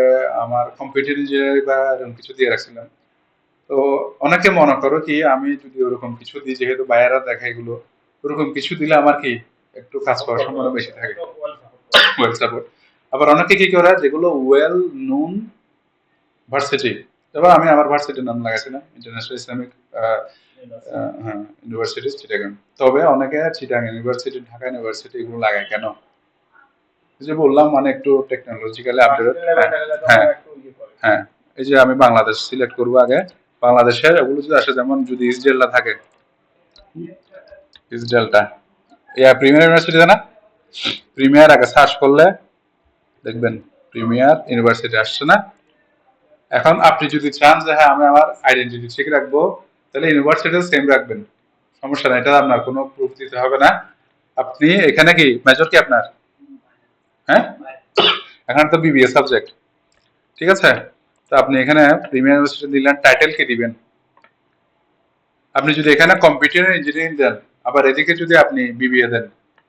আমার কম্পিউটার ইঞ্জিনিয়ারিং বা এরকম কিছু দিয়ে রাখছিলাম, তো অনেকে মনে করো কি আমি যদি ওরকম কিছু দিই, যেহেতু বাইরেরা দেখা এগুলো, ওরকম কিছু দিলে আমার কি একটু কাজ করার সম্ভাবনা বেশি থাকে, ওয়েল সাপোর্ট। আবার অনেকে কি করে যেগুলো ওয়েল নোন ভার্সিটি, এবার আমি আমার ভার্সিটির নাম লাগাইছিলাম ইন্টারন্যাশনাল ইসলামিক হ্যাঁ, ইউনিভার্সিটি চিটাগাং। তবে অনেকে চিটাগাং ইউনিভার্সিটি, ঢাকা ইউনিভার্সিটি এগুলো লাগায় কেন? এই যে বললাম মানে একটু টেকনোলজিক্যালি আপডেট। হ্যাঁ, হ্যাঁ, এই যে আমি বাংলাদেশ সিলেক্ট করব আগে, বাংলাদেশের এগুলো যদি আসে, যেমন যদি ইসরায়েলটা থাকে, ইসরায়েলটা প্রিমিয়ার ইউনিভার্সিটি না, প্রিমিয়ার আগে সার্চ করলে দেখবেন প্রিমিয়ার ইউনিভার্সিটি আসছে না। এখন আপনি যদি চান যে হ্যাঁ আমি আমার আইডেন্টিটি ঠিক রাখবো, তাহলে ইউনিভার্সিটি সেম রাখবেন, সমস্যা নাই, এটা আপনার কোনো প্রুফ দিতে হবে না। আপনি এখানে কি মেজর কি আপনার? হ্যাঁ, এখানে তো বিবিএ সাবজেক্ট, ঠিক আছে। তো আপনি এখানে প্রিমিয়ার ইউনিভার্সিটি দিলেন, টাইটেল কি দিবেন? আপনি যদি এখানে কম্পিউটার ইঞ্জিনিয়ারিং দেন, আবার এদিকে যদি আপনি বিবিএ দেন,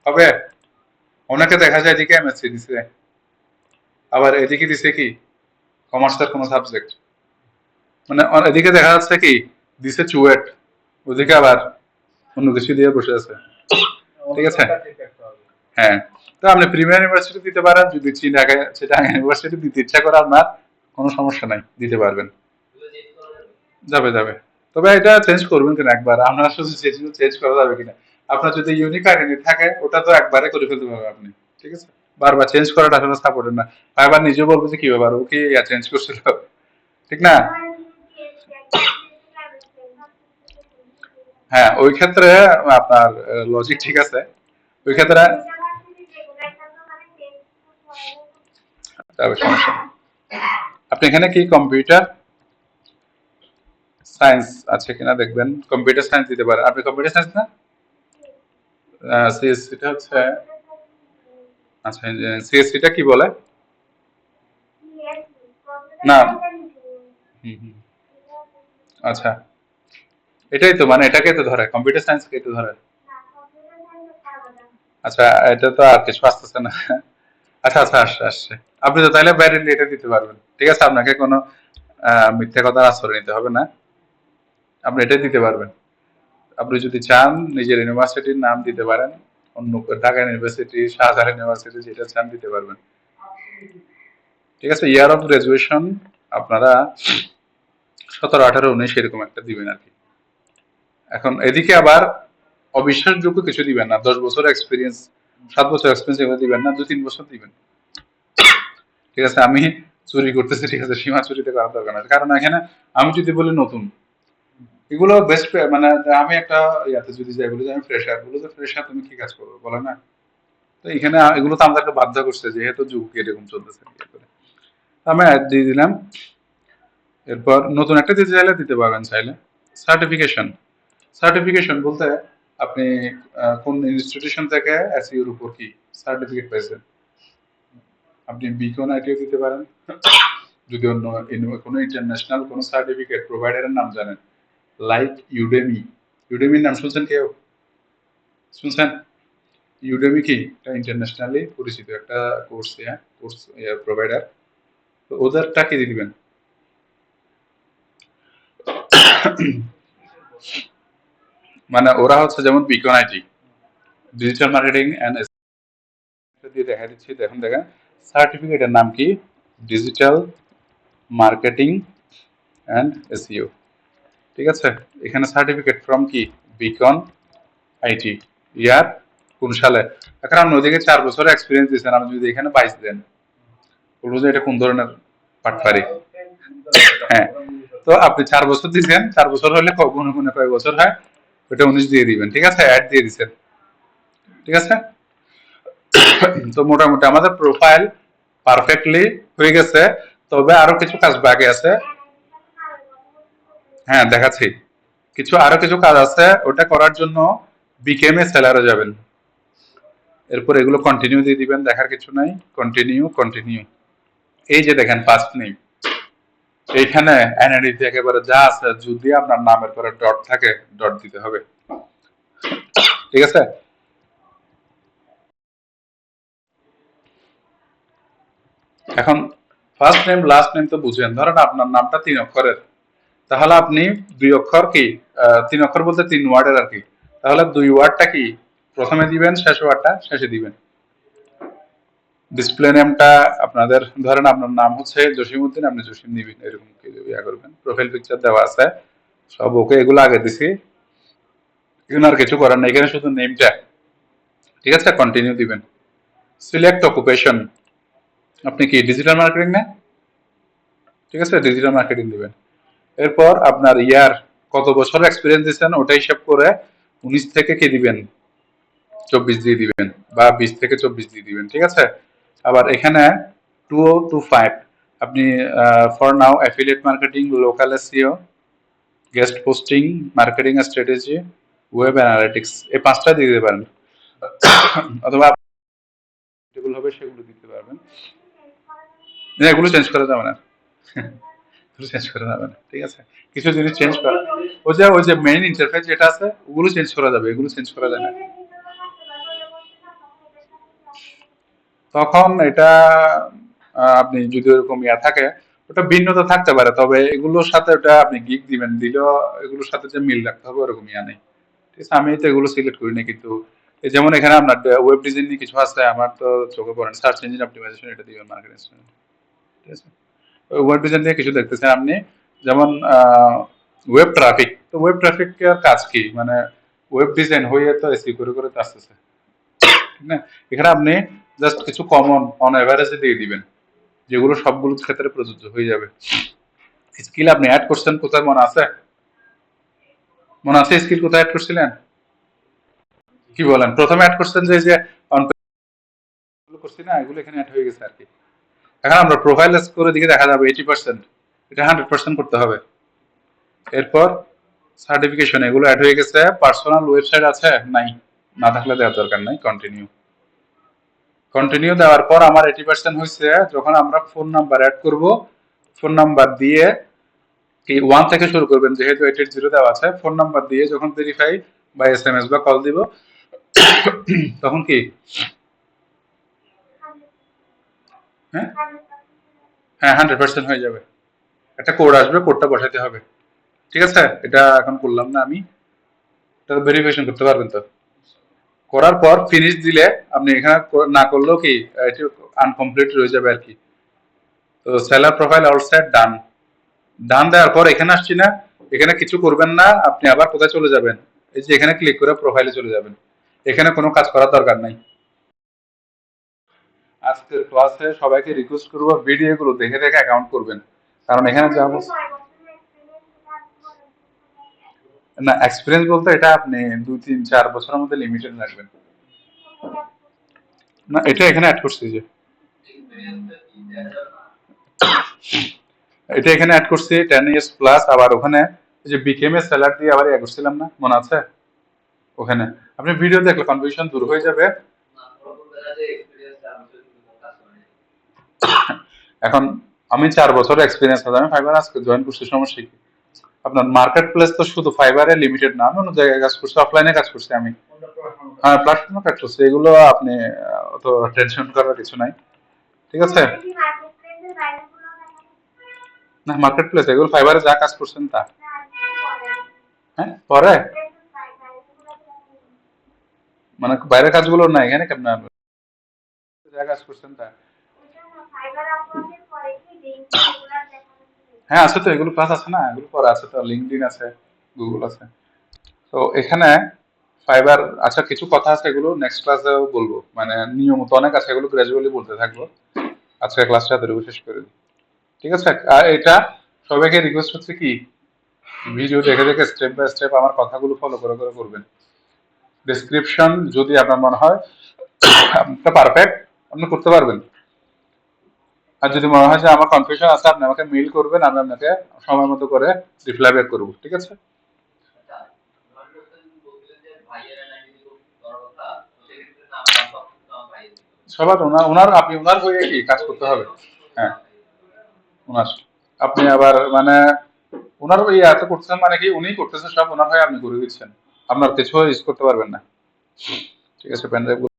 হবে? অনেকে দেখা যায় এদিকে এমএসসি দিছে, আবার এদিকে দিছে কি কমার্সের কোনো সাবজেক্ট, মানে এদিকে দেখা যাচ্ছে কি দিছে চুয়েট, ওদিকে আবার অন্য কিছু দিয়ে বসে আছে, ঠিক আছে। হ্যাঁ, তো আপনি প্রিমিয়ার ইউনিভার্সিটি দিতে পারেন, যদি সেটা ইউনিভার্সিটি দিতে ইচ্ছা করে আপনার, কোনো সমস্যা নাই, দিতে পারবেন, যাবে যাবে। তবে এটা চেঞ্জ করবেন কিনা একবার, আপনার শুধু চেঞ্জ করা যাবে কিনা, আপনার যদি ইউনিক আইডেন্টি থাকে ওটা তো একবারে করে ফেলতে পারবেন আপনি, ঠিক আছে। বারবার চেঞ্জ করাটা আসলে সাপোর্টের না, বারবার নিজেও বলবো যে কি ব্যাপার ও কি চেঞ্জ করছিল, ঠিক না। হ্যাঁ, ওই ক্ষেত্রে আপনার লজিক ঠিক আছে, ওই ক্ষেত্রে তবে সমস্যা নেই। আপনি এখানে কি কম্পিউটার সায়েন্স আছে কিনা দেখবেন, কম্পিউটার সায়েন্স দিতে পারেন, আপনি কম্পিউটার সায়েন্স না, সিএসসিটা হচ্ছে, আচ্ছা সিএসসিটা কি বলে? না, হুম হুম, আচ্ছা, এটাই তো মানে এটাকে তো ধরে কম্পিউটার সায়েন্সকে তো ধরে। আচ্ছা, এটা তো আর কিছু আসতেছে না। আচ্ছা আচ্ছা, আসছে আসছে। আপনি তো তাহলে বাইরে এটা দিতে পারবেন, ঠিক আছে, আপনাকে কোনো মিথ্যা কথার আশ্রয় নিতে হবে না, আপনি এটাই দিতে পারবেন। আপনি যদি চান নিজের ইউনিভার্সিটির নাম দিতে পারেন, অন্য ঢাকা ইউনিভার্সিটি, শাহজালাল ইউনিভার্সিটি, যেটা চান দিতে পারবেন, ঠিক আছে। ইয়ার অফ গ্রাজুয়েশন আপনারা 17, 18, 19 এরকম একটা দিবেন আর কি। এখন এদিকে আবার অবিশ্বাসযোগ্য কিছু দিবেন না, 10 বছর এক্সপিরিয়েন্স, 7 বছর এক্সপিরিয়েন্স এগুলো দিবেন না, 2-3 বছর দিবেন, ঠিক আছে। আমি চুরি করতেছি, ঠিক আছে, সীমা চুরিতে করার দরকার নাই, কারণ এখানে আমি যদি বলি নতুন, এগুলো বেস্ট, মানে আমি একটা ইয়াতে যদি যাই বলি যে আমি ফ্রেশার, বলে যে ফ্রেশার তুমি কি কাজ করবো বলে না। তো এখানে এগুলো তো আমাদেরকে বাধ্য করছে, যেহেতু যুগ এরকম চলতেছে, আমি অ্যাড দিয়ে দিলাম। এরপর নতুন একটা দিতে চাইলে দিতে পারবেন চাইলে। সার্টিফিকেশন, সার্টিফিকেশন বলতে আপনি কোন ইনস্টিটিউশন থেকে এসইওর উপর কি সার্টিফিকেট পাইছেন, আপনি বিকন আইটিও দিতে পারেন, যদি অন্য কোনো ইন্টারন্যাশনাল কোনো সার্টিফিকেট প্রোভাইডারের নাম জানেন, লাইক ইউডেমি, ইউডেমির নাম শুনছেন কেউ? শুনছেন? ইউডেমি কি এটা ইন্টারন্যাশনালি পরিচিত একটা কোর্স, কোর্স প্রোভাইডার, তো ওদেরটা কি দিবেন। মানে ওরা হচ্ছে যেমন beacon IT, digital marketing and দিয়ে দেখা দিচ্ছি, দেখুন দেখেন সার্টিফিকেটের নাম কি, ডিজিটাল মার্কেটিং এন্ড এসইও, ঠিক আছে। এখানে সার্টিফিকেট ফ্রম কি বিকন আইটি, ইয়ার কোন সালে, এখন আপনি ওদিকে 4 বছর এক্সপিরিয়েন্স দিচ্ছেন, আপনি যদি এখানে 22 দেন, বলবো যে এটা কোন ধরনের পাটপারি। হ্যাঁ, তো আপনি 4 বছর দিচ্ছেন, 4 বছর হলে গুনে গুনে কয় বছর হয়, ওটা 19 দিয়ে দিবেন, ঠিক আছে, অ্যাড দিয়ে দিচ্ছেন, ঠিক আছে। তো মোটামুটি আমাদের প্রোফাইল পারফেক্টলি হয়ে গেছে, তবে আরো কিছু কাজ বাকি আছে। হ্যাঁ, দেখাচ্ছি, আরো কিছু কাজ আছে, ওটা করার জন্য বিকেএমএ সেলারে যাবেন, এরপর এগুলো কন্টিনিউ দিয়ে দিবেন, দেখার কিছু নাই, কন্টিনিউ কন্টিনিউ। এই যে দেখেন ফার্স্ট নেম, এইখানে এনআইডি একেবারে যা আছে, যদি আপনার নামের পরে ডট থাকে ডট দিতে হবে, ঠিক আছে। এখন ফার্স্ট নেম লাস্ট নেম তো বুঝেন, ধরেন আপনার নামটা 3 অক্ষরের, তাহলে আপনি 2 অক্ষর কি 3 অক্ষর বলতে 3 ওয়ার্ডের আর কি, তাহলে 2 ওয়ার্ডটা কি প্রথমে দিবেন, শেষ ওয়ার্ডটা শেষে দিবেন। ডিসপ্লে নেমটা আপনাদের, ধরেন আপনার নাম হচ্ছে জসিমউদ্দিন, আপনি জসিম দিবেন, এরকম ইয়া করবেন। প্রোফাইল পিকচার দেওয়া আছে, সব ওকে, এগুলো আগে দিছি। এখানে আর কিছু করার নেই, এখানে শুধু নেমটা, ঠিক আছে, কন্টিনিউ দিবেন। সিলেক্ট অকুপেশন, আপনি কি ডিজিটাল মার্কেটিং না, ঠিক আছে, ডিজিটাল মার্কেটিং দিবেন। এরপর আপনার ইয়ার, কত বছর এক্সপিরিয়েন্স দিচ্ছেন ওটা হিসাব করে 19 থেকে কি দিবেন, 24 দিয়ে দিবেন, বা 20 থেকে 24 দিয়ে দিবেন, ঠিক আছে। আবার এখানে 2025 আপনি for now affiliate marketing, local SEO, guest posting, marketing strategy, web analytics, এই পাঁচটা দিয়ে দিতে পারেন। অথবা যেগুলো হবে সেগুলো দিতে পারবেন, এগুলো চেঞ্জ করা যাবে না, এগুলো চেঞ্জ করা যাবে না, ঠিক আছে। কিছু জিনিস চেঞ্জ করা, ওই যে মেইন ইন্টারফেস যেটা আছে ওগুলো চেঞ্জ করা যাবে, এগুলো চেঞ্জ করা যায় না। তখন এটা আপনি যদি ওরকম ইয়া থাকে, ওটা ভিন্নতা থাকতে পারে, তবে এগুলোর সাথে ওটা আপনি গিগ দিবেন, দিলেও এগুলোর সাথে যে মিল রাখতে হবে ওরকম ইয়া নেই, ঠিক আছে। আমি তো এগুলো সিলেক্ট করি না, কিন্তু এই যেমন এখানে আপনার ওয়েব ডিজাইন নিয়ে কিছু আছে, আমার তো চোখে পড়ে না, সার্চ ইঞ্জিন অপটিমাইজেশন এটা দিবেন, মার্কেটিং, ঠিক আছে। ওয়েব ডিজাইন নিয়ে কিছু দেখতেছেন আপনি, যেমন ওয়েব ট্রাফিক, তো ওয়েব ট্রাফিক এর কাজ কি, মানে ওয়েব ডিজাইন হয়ে তো এসি করে করে তো আসতেছে, ঠিক না। এখানে আপনি জাস্ট কিছু কমন অন এভারেজে দিয়ে দিবেন, যেগুলো সবগুলো ক্ষেত্রে প্রযোজ্য হয়ে যাবে। স্কিল আপনি অ্যাড করছেন কোথায়, মনে আছে, মনে আছে স্কিল কোথায় অ্যাড করছিলেন, কি বলেন, প্রথমে অ্যাড করছেন যে যে on page করছি না, এগুলো এখানে অ্যাড হয়ে গেছে আর কি। এখন আমরা প্রোফাইল স্কোরের দিকে দেখা যাবে 80%, এটা 100% করতে হবে। এরপর সার্টিফিকেশন, এগুলো অ্যাড হয়ে গেছে। পার্সোনাল ওয়েবসাইট আছে নাই, না থাকলে দেওয়ার দরকার নাই, কন্টিনিউ। কন্টিনিউ দেওয়ার পর আমার 80% হয়েছে, যখন আমরা ফোন নাম্বার অ্যাড করব, ফোন নাম্বার দিয়ে কি 1 থেকে শুরু করবেন, যেহেতু 880 দেওয়া আছে, ফোন নাম্বার দিয়ে যখন ভেরিফাই বা এসএমএস বা কল দিব, তখন কি, হ্যাঁ হ্যাঁ 100% হয়ে যাবে। একটা কোড আসবে, কোডটা বসাতে হবে, ঠিক আছে। এটা এখন করলাম না আমি, এটা ভেরিফিকেশন করতে পারবেন তো। করার পর ফিনিশ দিলে আপনি এখানে না করলেও কি এটি আনকমপ্লিট রয়ে যাবে আর কি। তো সেলার প্রোফাইল অল সেট, ডান। ডান দেওয়ার পর এখানে আসছি না, এখানে কিছু করবেন না, আপনি আবার কোথায় চলে যাবেন, এই যে এখানে ক্লিক করে প্রোফাইলে চলে যাবেন, এখানে কোনো কাজ করার দরকার নাই। আজকের ক্লাসে সবাইকে রিকোয়েস্ট করবো ভিডিওগুলো দেখে দেখে অ্যাকাউন্ট করবেন, কারণ এখানে যা না, এক্সপিরিয়েন্স বলতে এটা আপনি 2 3 4 বছরের মধ্যে লিমিটেড রাখবেন। না, এটা এখানে অ্যাড করছি যে, এটা এখানে অ্যাড করছি 10 ইয়ার্স প্লাস, আবার ওখানে এই যে বিকেম এ সেলার দিয়ে আবার ইয়া করছিলাম না, মনে আছে, ওখানে আপনি ভিডিও দেখলে কনফিউশন দূর হয়ে যাবে। এখন আমি 4 বছর এক্সপিরিয়েন্স আছে, আমি ফাইবার আজকে জয়েন করছি, সমস্যা কি, আপনার মার্কেট প্লেস তো শুধু ফাইবারে লিমিটেড না, আমি অন্য জায়গায় কাজ করছি, অফলাইনে কাজ করছি আমি, হ্যাঁ প্ল্যাটফর্মে কাজ করছি, এগুলো আপনি অত টেনশন করার কিছু নাই, ঠিক আছে। না, মার্কেট প্লেস এগুলো ফাইবারে যা কাজ করছেন তা, হ্যাঁ পরে, মানে বাইরের কাজগুলো না, এখানে কেমন যা কাজ করছেন তা, হ্যাঁ আছে তো, এগুলো ক্লাস আছে না, এগুলো পরে আছে তো, লিঙ্কডইন আছে, গুগল আছে। তো এখানে ফাইবার, আচ্ছা কিছু কথা আছে, এগুলো নেক্সট ক্লাসেও বলবো, মানে নিয়মিত অনেক আছে, এগুলো গ্রাজুয়ালি বলতে থাকবো। আজকে ক্লাসটা এতটুকু শেষ করে দিই, ঠিক আছে। আর এটা সবাইকে রিকোয়েস্ট হচ্ছে কি, ভিডিও দেখে দেখে স্টেপ বাই স্টেপ আমার কথাগুলো ফলো করে করে করবেন। ডেসক্রিপশন যদি আপনার মনে হয় আপনার পারফেক্ট, আপনি করতে পারবেন। আর যদি মনে হয় যে আমার কনফিউশন আছে, আপনি আমাকে মেইল করবেন, আমি আপনাকে সময় মতো করে রিপ্লাই ব্যাক করবো, ঠিক আছে। সবার ওনার ওনার আপনি ওনার হয়ে কি কাজ করতে হবে, হ্যাঁ ওনার, আপনি আবার মানে ওনার ওই এত করতেছেন মানে কি, উনি করতেছেন সব ওনার হয়ে, আপনি করে দিচ্ছেন, আপনার কিছু ইউজ করতে পারবেন না, ঠিক আছে। Pen drive